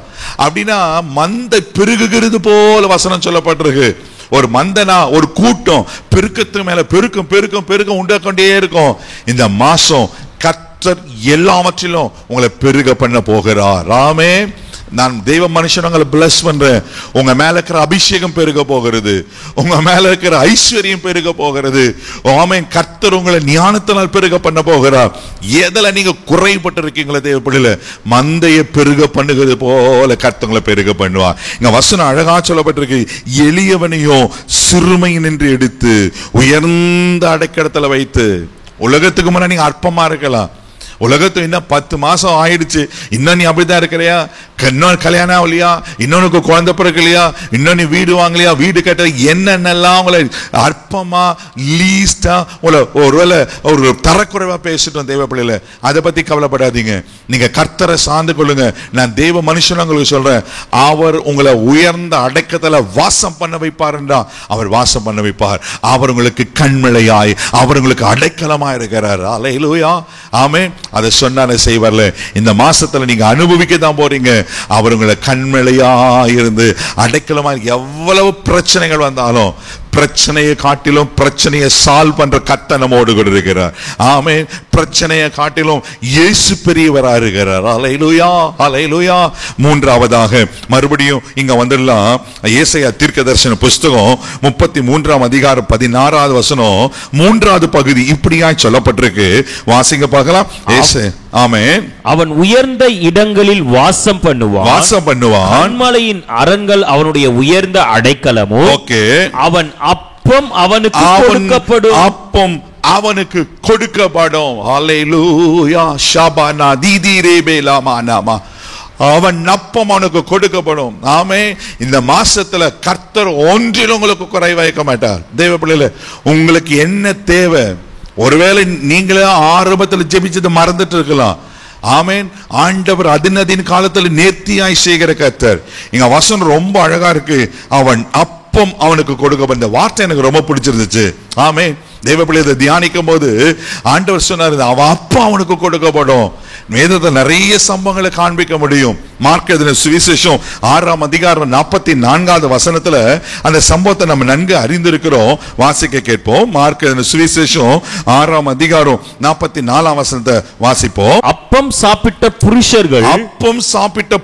அப்படின்னா மந்தை பெருகுகிறது போல வசனம் சொல்லப்பட்டிருக்கு. ஒரு மந்தனா, ஒரு கூட்டம் பெருக்கத்துக்கு மேல பெருக்கம் உண்டாக்கொண்டே இருக்கும். இந்த மாசம் கர்த்தர் எல்லாவற்றிலும் உங்களை பெருக பண்ண போகிறார். ராமே, நான் தெய்வ மனுஷன் உங்களை பிளஸ் பண்றேன். உங்க மேல இருக்கிற அபிஷேகம் பெருக போகிறது, உங்க மேல இருக்கிற ஐஸ்வர்யம் பெருக போகிறது. ஆமென். கர்த்தர் உங்களை ஞானத்தினால் பெருக பண்ண போகிறார். எதுல நீங்க குறைபட்டு இருக்கீங்களா தேவ பிள்ளைல, மந்தையை பெருக பண்ணுகிறது போல கர்த்தர் உங்களை பெருக பண்ணுவார். இங்க வசனம் அழகா சொல்லப்பட்டிருக்கு. எளியவனையோ சிறுமையினின்று எடுத்து உயர்ந்த அடைக்கலத்துல வைத்து. உலகத்துக்கு முன்னாடி நீங்க அற்பமா இருக்கலாம். உலகத்து இன்னும் 10 மாசம் ஆயிடுச்சு, இன்னும் நீ அப்படிதான் இருக்கிறியா, இன்னொரு கல்யாணம் ஆகலையா, இன்னொன்னு குழந்தை பிறக்கலையா, இன்னும் நீ வீடு வாங்கலையா, வீடு கட்ட, என்னென்னலாம் உங்களை அற்பமா லீஸ்டா ஒருவேளை ஒரு தரக்குறைவா பேசிட்டோம் தேவ பிள்ளைல. அதை பத்தி கவலைப்படாதீங்க. நீங்க கர்த்தரை சார்ந்து கொள்ளுங்க. நான் தேவ மனுஷன் உங்களுக்கு சொல்றேன், அவர் உங்களை உயர்ந்த அடக்கத்துல வாசம் பண்ண வைப்பாருண்டா, அவர் வாசம் பண்ண வைப்பார். அவர் உங்களுக்கு கண்மலையாய், அவர் உங்களுக்கு அடைக்கலமா இருக்கிறார். ஹல்லேலூயா, ஆமென். அதை சொன்னானே செய்வார்ல. இந்த மாசத்துல நீங்க அனுபவிக்க தான் போறீங்க. அவர் உங்களை கண்மலையா இருந்து அடைக்கலமா, எவ்வளவு பிரச்சனைகள் வந்தாலும் பிரச்சனையை காட்டிலும் பிரச்சனையை சால்வ் பண்ற கர்த்தர் நம்மோடு கூட இருக்கிறார். ஆமென். பிரச்சனையை காட்டிலும் இயேசு பெரியவரா இருக்கிறார். ஹல்லேலூயா, ஹல்லேலூயா. மூன்றாவதாக மறுபடியும் இங்க வந்துடலாம். ஏசாயா தீர்க்கதரிசன புஸ்தகம் 33 அதிகாரம் 16 வசனம் 3வது பகுதி இப்படியாய் சொல்லப்பட்டிருக்கு. வாசிங்க பார்க்கலாம். ஆமென். அவன் உயர்ந்த இடங்களில் வாசம் பண்ணுவான். கன்மலையின் அரண்கள் அவனுடைய உயர்ந்த அடைக்கலமோ. ஓகே. அவன் அப்பம் அவனுக்கு கொடுக்கப்படும். அப்பம் அவனுக்கு கொடுக்கப்படும். ஹல்லேலூயா. ஷபானா தீதிரேபேலா மானாமா. அவன் அப்பம் அவனுக்கு கொடுக்கப்படும். ஆமே. இந்த மாசத்துல கர்த்தர் ஒன்றிலும் உங்களுக்கு குறை வைக்க மாட்டார். தேவ பிள்ளைகளே, உங்களுக்கு என்ன தேவை? ஒருவேளை நீங்களே ஆரம்பத்தில் ஜெபிச்சது மறந்துட்டு இருக்கலாம். ஆமென். ஆண்டவர் அதின் காலத்தில் நேர்த்தியாய் செய்கிற கர்த்தர். இங்க வசனம் ரொம்ப அழகா இருக்கு. அவன் அப்பம் அவனுக்கு கொடுக்கப்படும். இந்த வார்த்தை எனக்கு ரொம்ப பிடிச்சிருந்துச்சு. ஆமென். தேவ பிள்ளையை தியானிக்கும் போது ஆண்டவர் சொன்னார், அவன் அப்பா அவனுக்கு கொடுக்கப்படும். வேதத்தை நிறைய சம்பவங்களை காண்பிக்க முடியும். மார்க் எழுதின சுவிசேஷம் 6 அதிகாரம் 44வது வசனத்துல அந்த சம்பவத்தை நம்ம நன்கு அறிந்திருக்கிறோம். வாசிக்க கேட்போம். மார்க் எழுதின சுவிசேஷம் 6 அதிகாரம் 44 வசனத்தை வாசிப்போம். அப்பம் சாப்பிட்ட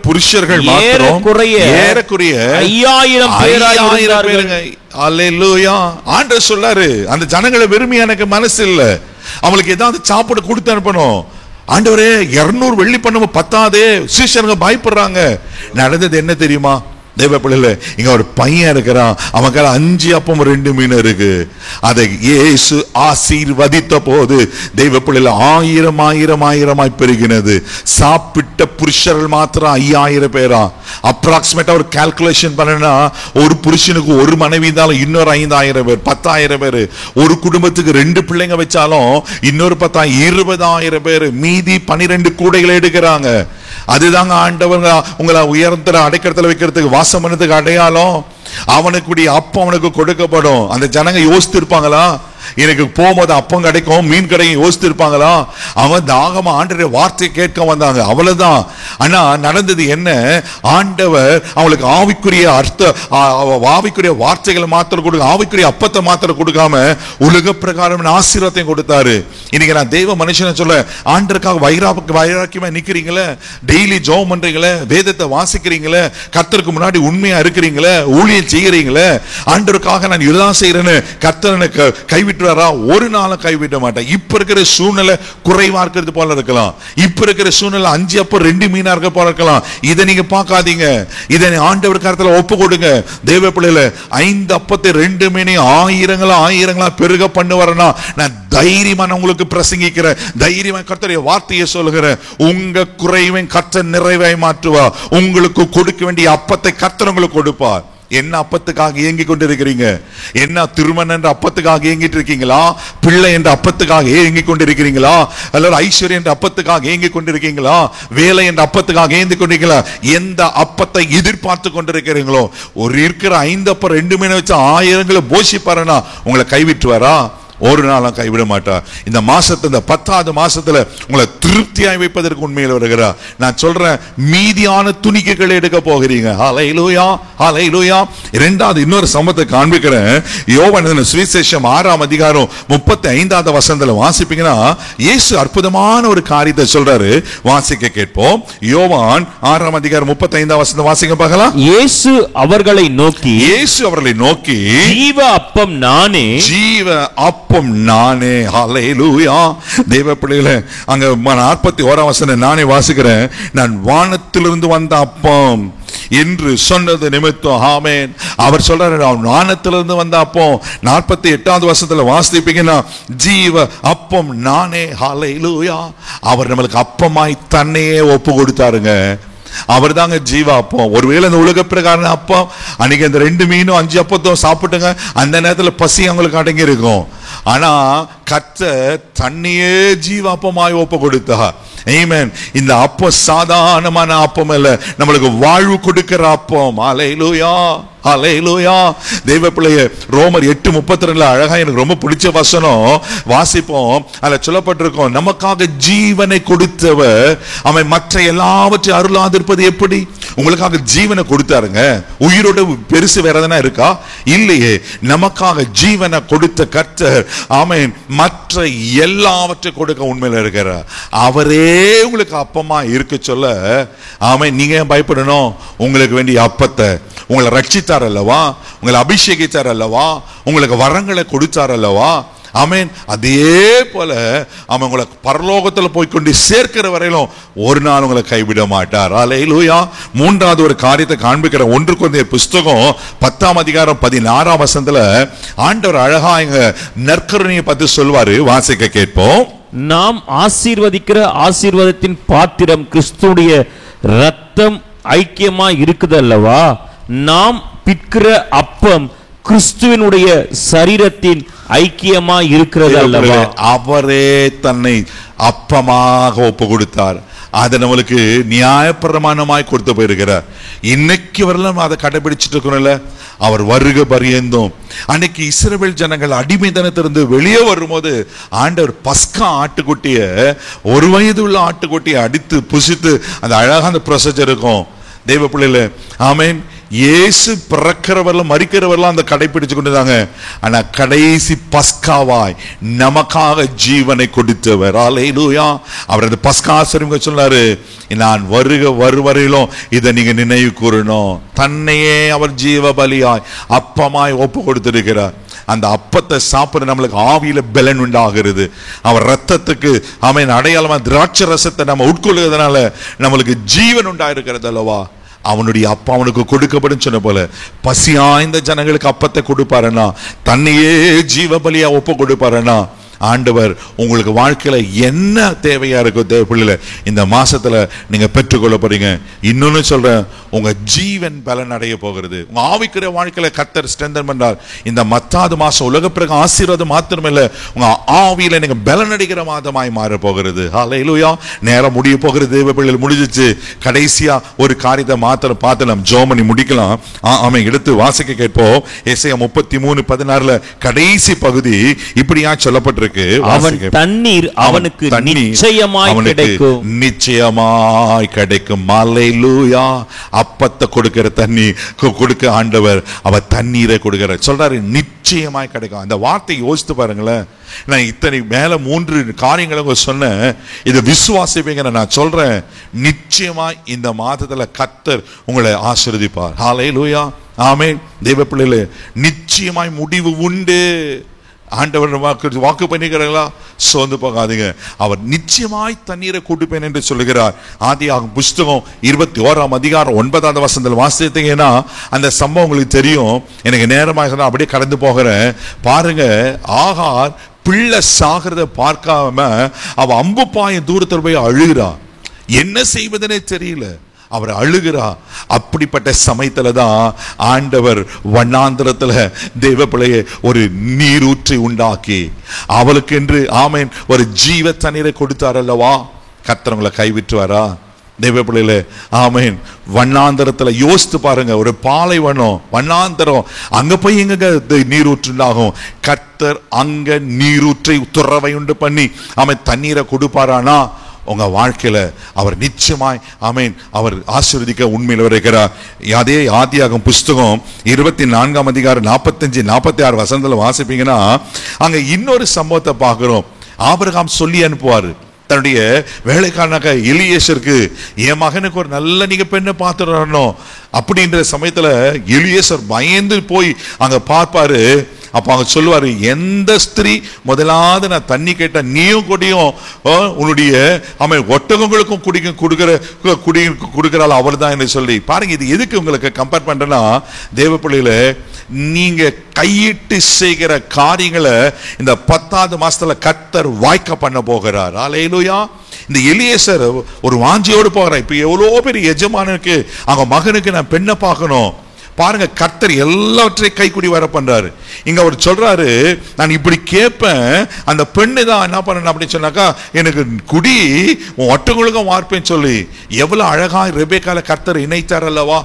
புருஷர்கள் ஏறக்குறைய 5000 பேருங்க. அல்லேலூயா. ஆண்டவர் சொல்லாரு, அந்த ஜனங்களை விரும்பி எனக்கு மனசு இல்ல, அவங்களுக்கு ஏதாவது சாப்பிட கொடுத்து அனுப்பணும். ஆண்டவரே 200 வெள்ளி பணம் பத்தாதே, சீஷருங்க பயப்படுறாங்க. நடந்தது என்ன தெரியுமா தேவ பிள்ளைல? இங்க ஒரு பையன் இருக்கிறான், அவன் கையில 5 அப்பம் 2 மீன் இருக்கு. அதை இயேசு ஆசீர்வதித்த போது தேவ பிள்ளைல 1000 பெருகினது. சாப்பிட்ட புருஷர்கள் மாத்திரம் 5000 பேரா. அப்ராக்சிமேட்டா ஒரு கால்குலேஷன் பண்ணனா, ஒரு புருஷனுக்கு ஒரு மனைவி இருந்தாலும் இன்னொரு 5000 பேர், 10000 பேர். ஒரு குடும்பத்துக்கு 2 பிள்ளைங்க வச்சாலும் இன்னொரு 10 20,000 பேர். மீதி 12 கூடைகளை எடுக்கிறாங்க. அதுதாங்க ஆண்டவங்க உங்களை உயர்ந்த அடைக்கலத்துல வைக்கிறதுக்கு, வாசம் பண்ணதுக்கு அடையாளம். அவனுக்குடைய அப்பம் அவனுக்கு கொடுக்கப்படும். அந்த ஜனங்க யோசித்து இருப்பாங்களா, எனக்கு போகும்போது அப்பம் கிடைக்கும் மீன் கிடைக்கும் யோசித்து இருப்பாங்களா? அவன் தாகமா ஆண்டவருடைய வார்த்தையை கேட்க வந்தாங்க, அவ்வளவுதான். ஆனா நடந்தது என்ன? ஆண்டவர் அவங்களுக்கு ஆவிக்குரிய ஆவிக்குரிய வார்த்தைகளை மாத்திரம் கொடுக்க, ஆவிக்குரிய அப்பத்தை மாத்திரம் கொடுக்காம உலக பிரகாரம் ஆசீர்வாதத்தையும் கொடுத்தாரு. இன்னைக்கு நான் தெய்வ மனுஷனை சொல்ல, ஆண்டருக்காக வைராக்கியமா நிக்கிறீங்களே, டெய்லி ஜெபம் பண்றீங்களே, வேதத்தை வாசிக்கிறீங்களே, கர்த்தருக்கு முன்னாடி உண்மையா இருக்கிறீங்களே, ஊழியம் செய்யறீங்களே, ஆண்டருக்காக நான் இதுதான் செய்யறேன்னு கர்த்தர் எனக்கு கைவிட்டுறாரா? ஒரு நாளும் கைவிட மாட்டேன். இப்ப இருக்கிற சூழ்நிலை குறைவா இருக்கிறது போல இருக்கலாம், இப்ப இருக்கிற சூழ்நிலை 5 அப்பம் 2 மீனா இருக்க போல இருக்கலாம். இதை நீங்க பார்க்காதீங்க, இதை ஆண்டவர் கரத்துல ஒப்பு கொடுங்க. தேவ பிள்ளைகளே, 5 அப்பத்தை 2 மீனையும் ஆயிரங்களா பெருக பண்ணுவாரனா, நான் தைரியமா உங்களுக்கு பிரசங்கிக்கிறேன், தைரியமா கர்த்தருடைய வார்த்தையை சொல்லுகிறேன். உங்க குறைவை கர்த்தர் நிறைவாய் மாற்றுவா. உங்களுக்கு கொடுக்க வேண்டிய அப்பத்தை கர்த்தர் உங்களுக்கு கொடுப்பார். என்ன அப்பத்துக்காக ஏங்கி கொண்டிருக்கிறீங்க? என்ன திருமணம் என்ற அப்பத்துக்காக ஏங்கிட்டு இருக்கீங்களா? பிள்ளை என்ற அப்பத்துக்காக ஏங்கி கொண்டிருக்கிறீங்களா? அல்லது ஐஸ்வர்யம் என்ற அப்பத்துக்காக ஏங்கி கொண்டிருக்கீங்களா? வேலை என்ற அப்பத்துக்காக ஏந்தி கொண்டிருக்கீங்களா? எந்த அப்பத்தை எதிர்பார்த்து கொண்டிருக்கிறீங்களோ, ஒரு இருக்கிற 5 அப்பம் 2 மீனை வச்சு 1000 போஷிப்பாருன்னா உங்களை கைவிட்டுவாரா? ஒரு நாளும் கைவிட மாட்டார். இந்த மாசத்துல, இந்த 10வது மாசத்துல உங்களை திருப்தியாய் வைப்பதற்கு உண்மையில் வருகிறார். நான் சொல்றேன், மீதியான துணிக்கைகளை எடுக்க போகிறீங்க. ஹல்லேலூயா, ஹல்லேலூயா. இரண்டாவது இன்னொரு சம்பவத்தை காண்பிக்கிறேன். யோவான் சுவிசேஷம் 6ஆம் அதிகாரம் 35வது வசனத்துல வாசிப்பீங்கன்னா, இயேசு அற்புதமான ஒரு காரியத்தை சொல்றாரு. வாசிக்க கேட்போம். யோவான் 6ஆம் அதிகாரம் 35வது வசனத்தை வாசிக்க பார்க்கலாம். இயேசு அவர்களை நோக்கி, ஜீவ அப்பம் நானே, ஜீவ அப்பம் நானே. ஹல்லேலூயா. தேவ பிள்ளைகளே, அங்க 41ஆம் வசனம் நானே வாசிக்கிறேன். நான் வானத்திலிருந்து வந்த அப்பம் என்று சொன்னது நிமித்தம். ஆமென். அவர் சொல்றாரு, வானத்திலிருந்து வந்த அப்பம். 48வது வசனத்துல வாசிப்பீங்கன்னா, ஜீவ அப்பம் நானே. ஹல்லேலூயா. அவர் நம்மளுக்கு அப்பமாய் தன்னையே ஒப்பு கொடுத்தாருங்க. அவர் தாங்க ஜீவா அப்பம். ஒருவேளை இந்த உலக பிரகாரம் அப்பம், அன்னைக்கு அந்த 2 மீனும் 5 அப்பத்தும் சாப்பிட்டுங்க, அந்த நேரத்துல பசி அவங்களுக்கு அடங்கி இருக்கும். ஆனா கர்த்தர் தன்னையே ஜீவாப்பமாய் ஒப்பு கொடுத்தார். ஆமென். இந்த அப்பம் சாதாரணமான அப்பம் அல்ல, நம்மளுக்கு வாழ்வு கொடுக்கிற அப்பம். ஹல்லேலூயா, ஹல்லேலூயா. தேவ பிள்ளையே, ரோமர் 8:32 அழகா எனக்கு ரொம்ப பிடிச்ச வசனம் வாசிப்போம். அதுல சொல்லப்பட்டிருக்கும், நமக்காக ஜீவனை கொடுத்தவர் அவன் மற்ற எல்லாவற்றையும் அருளாதிருப்பது எப்படி? உங்களுக்காக ஜீவனை கொடுத்தாருங்க. உயிரோட பெருசு வேற எதனா இருக்கா? இல்லையே. நமக்காக ஜீவனை கொடுத்த கர்த்தர் ஆமென் மற்ற எல்லாவற்றையும் கொடுக்க உண்மையில இருக்கிறார். அவரே உங்களுக்கு அப்பமா இருக்க சொல்ல, ஆமென். நீங்க பயப்படணும்? உங்களுக்கு வேண்டிய அப்பத்தை உங்களை ரட்சித்தார் அல்லவா, உங்களை அபிஷேகித்தார் அல்லவா, உங்களுக்கு வரங்களை கொடுத்தார் அல்லவா. ஆமென். அதே போல அவன் உங்களை பரலோகத்தில் போய் கொண்டு சேர்க்கிற வரையிலும் ஒரு நாள் உங்களை கைவிட மாட்டார். ஹல்லேலூயா. மூன்றாவது ஒரு காரியத்தை காண்பிக்கிற 1 கொரிந்தியர் புஸ்தகம் 10ஆம் அதிகாரம் 16ஆம் வசனத்துல ஆண்டவர் அழகா இங்க நற்கருணையை பத்தி சொல்வாரு. வாசிக்க கேட்போம். நாம் ஆசீர்வதிக்கிற ஆசீர்வாதத்தின் பாத்திரம் கிறிஸ்துடைய ரத்தம் ஐக்கியமா இருக்குது அல்லவா. நாம் பிற்கிற அப்பம் கிறிஸ்துவினுடைய சரீரத்தின் ஐக்கியமா இருக்கிறது அல்லவா. அவரே தன்னை அப்பமாக ஒப்பு கொடுத்தார். அதை நம்மளுக்கு நியாயப்பிரமாணமாய் கொடுத்து போயிருக்கிறார். இன்னைக்கு வரலாம் அதை கடைபிடிச்சிட்டு இருக்கணும்ல. அவர் வருக பரியந்தோம். அன்னைக்கு இஸ்ரவேல் ஜனங்கள் அடிமைத்தனத்திலிருந்து வெளியே வரும்போது ஆண்டவர் பஸ்கா ஆட்டுக்குட்டிய, 1 வயது உள்ள ஆட்டுக்குட்டியை அடித்து புசித்து அந்த அழகான ப்ரொசீஜர் இருக்கும். தேவ பிள்ளைல ஆமென். இயேசு பிறக்கிறவர்களும் மரிக்கிறவர்களும் அந்த கடைபிடிச்சு கொண்டுதாங்க. ஆனா கடைசி பஸ்காவாய் நமக்காக ஜீவனை கொடுத்தவர். ஹல்லேலூயா. அவர் அந்த பஸ்கா ஆசரிங்க சொன்னாரு, நான் வருவரையிலும் இதை நீங்க நினைவு கூறணும். தன்னையே அவர் ஜீவ பலியாய் அப்பமாய் ஒப்பு கொடுத்திருக்கிறார். அந்த அப்பத்தை சாப்பிட நம்மளுக்கு ஆவியில பலன் உண்டாகிறது. அவர் ரத்தத்துக்கு ஆமென் அடையாளமா திராட்சை ரசத்தை நம்ம உட்கொள்ளுறதுனால நம்மளுக்கு ஜீவன் உண்டாயிருக்கிறது அல்லவா. அவனுடைய அப்பா அவனுக்கு கொடுக்கப்படும் சொன்ன போல பசியாய்ந்த ஜனங்களுக்கு அப்பத்தை கொடுப்பாருன்னா, தன்னையே ஜீவ பலியா ஒப்பு கொடுப்பாருன்னா, ஆண்டவர் உங்களுக்கு வாழ்க்கையில என்ன தேவையா இருக்கோ தேவை பிள்ளைல இந்த மாசத்துல நீங்க பெற்றுக்கொள்ள போறீங்க. இன்னொன்னு சொல்றேன், உங்க ஜீவன் பலன் அடைய போகிறது. உங்க ஆவிக்குரிய வாழ்க்கையில கர்த்தர் ஸ்ட்ரென்தன் பண்றார். இந்த மத்தாவது மாசம் உலக பிறகு ஆசீர்வாதம் மாத்திரமில்ல, உங்க ஆவியில நீங்க பலன் அடைகிற மாதமாய் மாற போகிறது. ஹல்லேலூயா. நேரம் முடிய போகிறது. தேவ பிள்ளைகள் முடிஞ்சிச்சு. கடைசியா ஒரு காரியத்தை மாத்திரம் பார்த்து நம்ம ஜெபம் பண்ணி முடிக்கலாம். ஆமென். எடுத்து வாசிக்க கேட்போம். ஏசாயா 33:16 கடைசி பகுதி இப்படியா சொல்லப்பட்டிருக்கு. அவன் தண்ணீர் அவனுக்கு நிச்சயமாய் கிடைக்கும். நிச்சயமாய் கிடைக்கும். ஹல்லேலூயா. அப்பத்தை கொடுக்கிற தண்ணி கொடுக்க ஆண்டவர் அவர் தண்ணீரை கொடுக்கிறார். சொல்றாரு நிச்சயமாய் கிடைக்கும். அந்த வார்த்தை யோசித்து பாருங்களேன். நான் இத்தனை மேல 3 காரியங்களை சொன்னேன். இதை விசுவாசிப்பீங்க. நான் சொல்றேன், நிச்சயமாய் இந்த மாதத்துல கர்த்தர் உங்களை ஆசீர்வதிப்பார். ஹல்லேலூயா. ஆமென். தேவ பிள்ளைகளே, நிச்சயமாய் முடிவு உண்டு. ஆண்டவர் வாக்கு பண்ணிக்கிறாங்களா? சோர்ந்து போகாதீங்க. அவர் நிச்சயமாய் தண்ணீரை கொடுப்பேன் என்று சொல்லுகிறார். ஆதியாகமம் புஸ்தகம் 21:9 வாசித்தீங்கன்னா அந்த சம்பவம் உங்களுக்கு தெரியும். எனக்கு நேரமாக அப்படியே கடந்து போகிறேன். பாருங்க, ஆகார் பிள்ளை சாகிறத பார்க்காம அவ அம்பு பாயும் தூரத்தில் போய் அழுகிறா. என்ன செய்வதனே தெரியல. அவர் அழுகிறா. அப்படிப்பட்ட சமயத்துல தான் ஆண்டவர் வண்ணாந்திரத்துல தேவ பிள்ளையை ஒரு நீரூற்றை உண்டாக்கி அவளுக்கு என்று ஆமென் ஒரு ஜீவ தண்ணீரை கொடுத்தார் அல்லவா? கர்த்தர் கைவிட்டுவாரா? தேவ பிள்ளையில ஆமென். வண்ணாந்தரத்துல யோசித்து பாருங்க, ஒரு பாலைவனம் வண்ணாந்தரம், அங்க போய் எங்க நீரூற்றுண்டாகும்? கர்த்தர் அங்க நீரூற்றை துறவை உண்டு பண்ணி அவன் தண்ணீரை கொடுப்பாரானா? உங்க வாழ்க்கையில அவர் நிச்சயமாய் ஆமென் அவர் ஆசீர்வதிக்க உண்மையில் இருக்கிறார். அதே ஆதியாகமம் புஸ்தகம் 24:45-46 வாசிப்பீங்கன்னா அங்க இன்னொரு சம்பவத்தை பார்க்கிறோம். ஆபிரகாம் சொல்லி அனுப்புவாரு தன்னுடைய வேலைக்காரனாக எலியேசருக்கு, என் மகனுக்கு ஒரு நல்ல நீங்க பெண்ணை பார்த்துடணும் அப்படின்ற சமயத்துல எலியேசர் பயந்து போய் அங்க பார்ப்பாரு. அப்ப அவங்க சொல்லுவாரு, எந்த ஸ்திரீ முதலாவது நான் தண்ணி கேட்ட நீயும் கொடியும் உன்னுடைய ஒட்டகங்களுக்கும் குடிக்கிறாள் அவர் தான் என்று சொல்லி பாருங்க. இது எதுக்கு உங்களுக்கு கம்பேர் பண்றேன்னா, தேவ பிள்ளையில நீங்க கையிட்டு செய்கிற காரியங்களை இந்த 10வது மாசத்துல கர்த்தர் வாய்க்க பண்ண போகிறார். ஹல்லேலூயா. இந்த எலியேசர் ஒரு வாஞ்சியோடு போகிறார். இப்ப எவ்வளவு பெரிய எஜமானுக்கு அவங்க மகனுக்கு நான் பெண்ணை பார்க்கணும். பாருங்க, கர்த்தர் எல்லாவற்றையும் கைக்குடி வர பண்றாரு. இங்க அவர் சொல்றாரு, நான் இப்படி கேட்பேன், அந்த பெண்ணு தான் என்ன பண்ணணும் அப்படின்னு சொன்னாக்கா, எனக்கு குடி ஒட்டங்களுக்கும் வார்ப்பேன்னு சொல்லி எவ்வளவு அழகா ரெபேக்கால கர்த்தர் இணைத்தார் அல்லவா?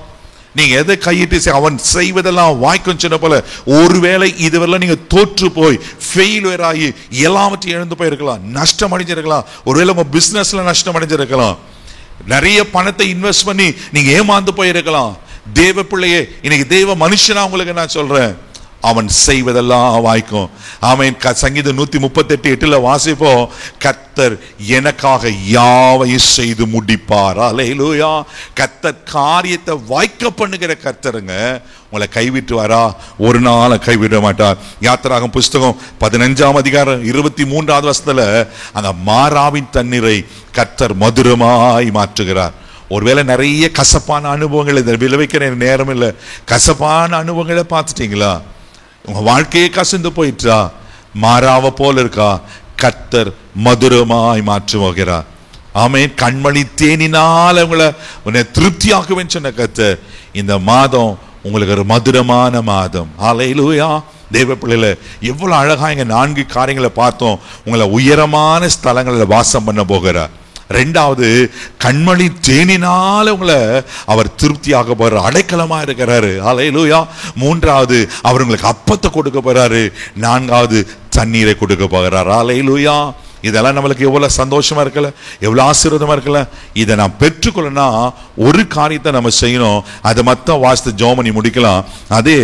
நீங்க எதை கையிட்டு அவன் செய்வதெல்லாம் வாய்க்கும் சொன்ன போல, ஒருவேளை இதுவரை நீங்க தோற்று போய் ஃபெயிலியர் ஆகி எல்லாவற்றையும் இழந்து போயிருக்கலாம், நஷ்டம் அடைஞ்சிருக்கலாம். ஒருவேளை உங்க பிசினஸ்ல நஷ்டம் அடைஞ்சிருக்கலாம், நிறைய பணத்தை இன்வெஸ்ட் பண்ணி நீங்க ஏமாந்து போயிருக்கலாம். தேவ பிள்ளையே, இன்னைக்கு தேவ மனுஷனா உங்களுக்கு நான் சொல்றேன், அவன் செய்வதெல்லாம் வாய்க்கும். ஆமென். சங்கீதம் 138:8 வாசிப்போம், கர்த்தர் எனக்காக யாவையும் செய்து முடிப்பார். ஹல்லேலூயா. கர்த்தர் காரியத்தை வாய்க்க பண்ணுகிற கர்த்தருங்க. உங்களை கைவிட்டு வரா? ஒரு நாள் கைவிட மாட்டார். யாத்திராகமம் புஸ்தகம் 15:23 அந்த மாராவின் தண்ணீரை கர்த்தர் மதுரமாய் மாற்றுகிறார். ஒருவேளை நிறைய கசப்பான அனுபவங்கள், இதை விளைவிக்கிற நேரம் இல்லை, கசப்பான அனுபவங்களை பார்த்துட்டீங்களா? உங்க வாழ்க்கையே கசந்து போயிட்டா? மாறாவ போல இருக்கா? கர்த்தர் மதுரமாய் மாற்றி போகிறார். ஆமென். கண்மணி தேனினால் உங்களை திருப்தியாக்குவேன்னு சொன்ன கர்த்தர் இந்த மாதம் உங்களுக்கு ஒரு மதுரமான மாதம். ஹல்லேலூயா. தேவ பிள்ளைல எவ்வளவு அழகா இங்க 4 காரியங்களை பார்த்தோம். உங்களை உயரமான ஸ்தலங்களில் வாசம் பண்ண போகிறார். 2வது, கண்மணி தேனினால உங்களை அவர் திருப்தியாக போற அடைக்கலமா இருக்கிறாரு. ஹல்லேலூயா. 3வது, அவர் உங்களுக்கு அப்பத்தை கொடுக்க போறாரு. 4வது, தண்ணீரை கொடுக்க போகிறார். ஹல்லேலூயா. இதெல்லாம் நம்மளுக்கு எவ்வளவு சந்தோஷமா இருக்கல, எவ்வளவு ஆசீர்வாதமா இருக்கல. இதை நாம் பெற்றுக்கொள்ளனா ஒரு காரியத்தை நம்ம செய்யணும். அதை மட்டும் வாசித்து ஜெபம் பண்ணி முடிக்கலாம். அதே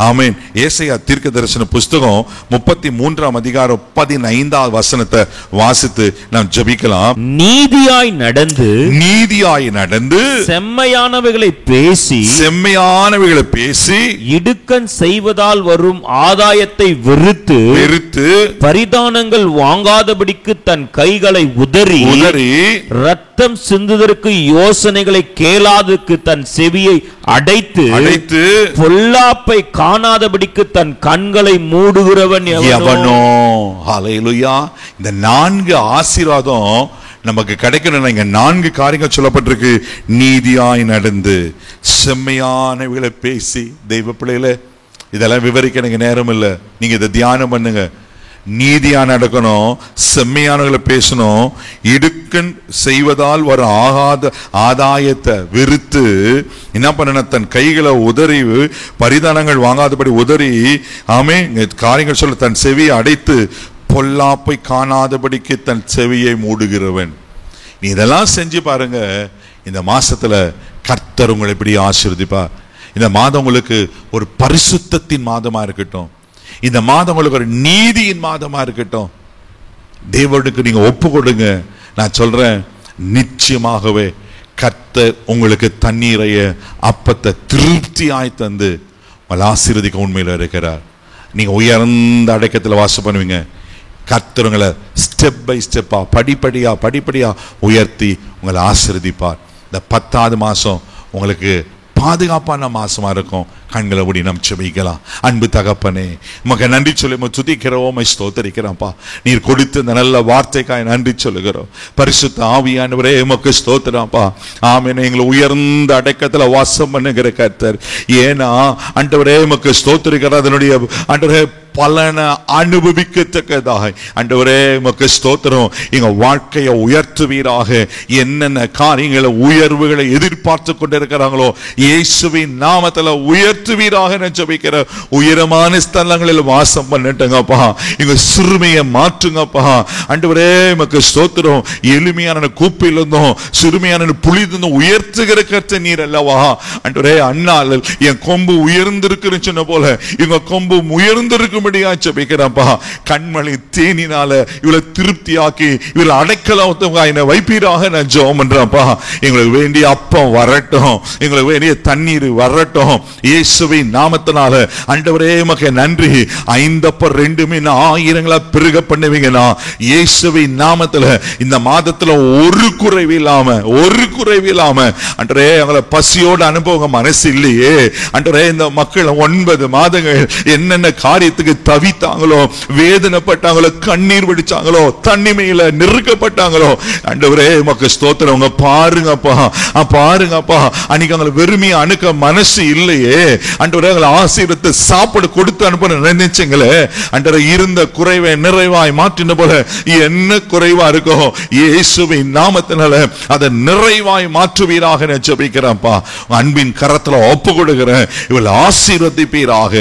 ஆமென். ஏசாயா தீர்க்கதரிசன புஸ்தகம் 33:15 வாசித்து நாம் ஜெபிக்கலாம். நீதியாய் நடந்து செம்மையானவைகளை பேசி இடுக்கண் செய்வதால் வரும் ஆதாயத்தை வெறுத்து பரிதானங்கள் வாங்காதபடி காணாதபடிக்கு தன் கைகளை உதறி ரத்தம் சிந்துவதற்கு யோசனைகளை கேளாதற்கு தன் செவியை அடைத்து பொல்லாப்பை காணாதபடிக்கு தன் கண்களை மூடுகிறவன் எவனோ. ஹல்லேலூயா. இந்த 4 ஆசீர்வாதம் நமக்கு கிடைக்கணும். இங்க 4 காரியங்கள் சொல்லப்பட்டிருக்கு. நீதியாய் நடந்து, செம்மையானவைகளை பேசி. தெய்வ பிள்ளைகளே, இதெல்லாம் விவரிக்க எனக்கு நேரம் இல்லை. நீங்க இதை தியானம் பண்ணுங்க. நீதியா நடக்கணும், செம்மையானவர்களை பேசணும், இடுக்கண் செய்வதால் வர ஆதாயத்தை வெறுத்து என்ன பண்ண, தன் கைகளை உதறி பரிதானங்கள் வாங்காதபடி உதறி, ஆமே காரியங்கள் சொல்ல, தன் செவியை அடைத்து பொல்லாப்பை காணாதபடிக்கு தன் செவியை மூடுகிறவன். நீ இதெல்லாம் செஞ்சு பாருங்க. இந்த மாசத்துல கர்த்தர் உங்களை எப்படி ஆசீர்வதிப்பா. இந்த மாதம் உங்களுக்கு ஒரு பரிசுத்தத்தின் மாதமா இருக்கட்டும். இந்த மாதம் உங்களுக்கு ஒரு நீதியின் மாதமா இருக்கட்டும். தேவனுக்கு நீங்க ஒப்பு கொடுங்க. நான் சொல்றேன், நிச்சயமாகவே கர்த்தர் உங்களுக்கு தண்ணீரைய அப்பத்தை திருப்தியாய் தந்து உங்களை ஆசீர்வதிக்க உண்மையில இருக்கிறார். நீங்க உயர்ந்த அடக்கத்தில் வாசம் பண்ணுவீங்க. கர்த்தர் உங்களை ஸ்டெப் பை ஸ்டெப்பா, படிப்படியா உயர்த்தி உங்களை ஆசீர்வதிப்பார். இந்த 10வது மாசம் உங்களுக்கு பாதுகாப்பான மாசமா இருக்கும். கண்களை மூடி நாம் ஜெபிக்கலாம். அன்பு தகப்பனே, உமக்கு நன்றி சொல்லி துதிக்கிறோம், ஸ்தோத்தரிக்கிறோம்ப்பா. நீர் கொடுத்த இந்த நல்ல வார்த்தைக்காய் நன்றி சொல்லுகிறோம். பரிசுத்த ஆவியானவரே, உமக்கு ஸ்தோத்திரம்ப்பா. ஆமென். எங்களை உயர்ந்த அடக்கத்துல வாசம் பண்ணுகிற கர்த்தர். ஏன்னா ஆண்டவரே உமக்கு ஸ்தோத்திரிக்கிற அதனுடைய ஆண்டவரே பலனை அனுபவிக்கத்தக்கதாக ஆண்டவரே உமக்கு ஸ்தோத்திரம். எங்க வாழ்க்கையை உயர்த்துவீராக. என்னென்ன காரியங்களை உயர்வுகளை எதிர்பார்த்து கொண்டிருக்கிறாங்களோ இயேசுவின் நாமத்துல உயர்த்துவீராக நான் ஜெபிக்கிறேன். உயரமான ஸ்தலங்களில் வாசம் பண்ணட்டுங்கப்பா. எங்க சிறுமையை மாற்றுங்கப்பா. ஆண்டவரே உமக்கு ஸ்தோத்திரம். எளிமையான கூப்பில் இருந்தோம், சிறுமையான புலிந்து உயர்த்துகிற கர்த்தர் நீர் அல்லவா. ஆண்டவரே, அண்ணால் என் கொம்பு உயர்ந்திருக்குன்னு சொன்ன போல எங்க கொம்பு உயர்ந்திருக்கும் கண்மணி தேனினால இவளை திருப்தியாக்கி இவளை அடைக்கல வைப்பீராக நான் ஜெபம் பண்றேன்ப்பா. எங்களுக்கு வேண்டிய அப்பம் வரட்டும், எங்களுக்கு வேண்டிய தண்ணீர் வரட்டும் இயேசுவின் நாமத்தினால. ஆண்டவரே உமக்கு நன்றி. 5 அப்பம் 2 மீன் 1000 பெருக பண்ணுவீங்கன்னா இயேசுவின் நாமத்துல இந்த மாதத்துல ஒரு குறைவு இல்லாம ஆண்டவரே எங்களை பசியோடு அனுபவம் மனசு இல்லையே. ஆண்டவரே, இந்த மக்கள் 9 மாதங்கள் என்னென்ன காரியத்துக்கு தவித்தாங்களோ, வேதனைப்பட்டாங்களோ, கண்ணீர் வடிச்சாங்களோ, தனிமையில நெருக்கப்பட்டாங்களோ, ஆண்டவரே உமக்கு ஸ்தோத்திரம். உங்க பாருங்கப்பா. அன்னைக்கு அவங்களை வெறுமையை அணுக்க மனசு இல்லையே. ஆண்டவரே, அவங்களை ஆசீர்வதித்து சாப்பாடு கொடுத்து அனுப்ப நினைச்சீங்களே. ஆண்டவரே, இருந்த குறைவை நிறைவாய் மாற்றின போல என்ன குறைவா இருக்கோ இயேசுவின் நாமத்தினால அதை நிறைவாய் மாற்றுவீராக நான் ஜெபிக்கிறேன்ப்பா. அன்பின் கரத்துல ஒப்பு கொடுக்கிறேன். இவள் ஆசீர்வதிப்பீராக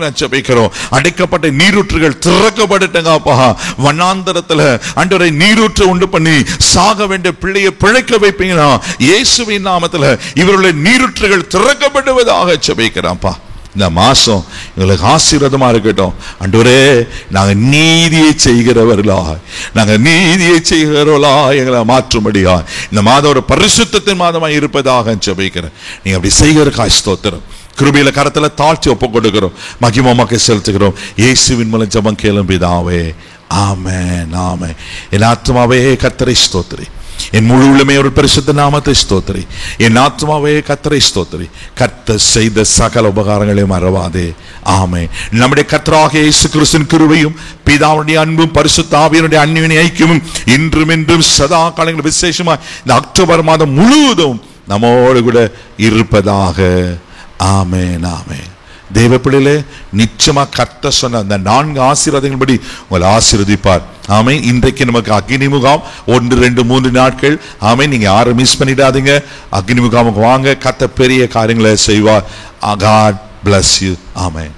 நான் ஜெபிக்கிறோம். அடைக்கப்பட்ட நீரூற்றுகள் திறக்கப்படட்டுங்கப்பா. வனாந்தரத்துல ஆண்டவரே நீரூற்று உண்டு பண்ணி சாக வேண்டிய பிள்ளையை பிழைக்க வைப்பீங்கன்னா இயேசுவின் நாமத்துல இவருடைய நீரூற்றுகள் திறக்கப்படுவதாக ஜெபிக்கிறேன்ப்பா. இந்த மாசம் எங்களுக்கு ஆசீர்வாதமா இருக்கட்டும். ஆண்டவரே, நாங்க நீதியை செய்கிறவர்களா எங்களை மாற்றும்படியா இந்த மாதம் ஒரு பரிசுத்தத்தின் மாதமா இருப்பதாக ஜெபிக்கிறேன். நீங்க அப்படி செய்கிறதுக்காக ஸ்தோத்திரம். கிருபையில கரத்துல தாழ்த்தி ஒப்பு கொடுக்கிறோம். மகிமையாக செலுத்துகிறோம். இயேசுவின் மூலம் ஜெபம் கேளும் பிதாவே. ஆமென், ஆமென். என் ஆத்மாவே கர்த்தரை ஸ்தோத்திரி, என் முழு உள்ளமே ஒரு பரிசுத்த நாமத்தை ஸ்தோத்திரி. என் ஆத்மாவே கர்த்தரை ஸ்தோத்திரி, கர்த்தர் செய்த சகல உபகாரங்களை மறவாதே. ஆமென். நம்முடைய கர்த்தராகிய இயேசு கிறிஸ்துவின் கிருபையும் பிதாவுடைய அன்பும் பரிசுத்த ஆவியினுடைய அன்பின் ஐக்கியமும் இன்றும் என்றும் சதா காலங்களில் விசேஷமா இந்த அக்டோபர் மாதம் முழுவதும் நம்மோடு கூட இருப்பதாக. ஆமென், ஆமென். தேவ பிள்ளைகளே, நிச்சயமா கர்த்தர் சொன்ன அந்த 4 ஆசீர்வாதங்கள் படி உங்களை ஆசீர்வதிப்பார். ஆமென். இன்றைக்கு நமக்கு அக்னி முகாம் 1, 2, 3 நாட்கள். ஆமென். நீங்க யாரும் மிஸ் பண்ணிடாதீங்க. அக்னி முகாமுக்கு வாங்க. கர்த்தர் பெரிய காரியங்களை செய்வார். God bless you. ஆமென்.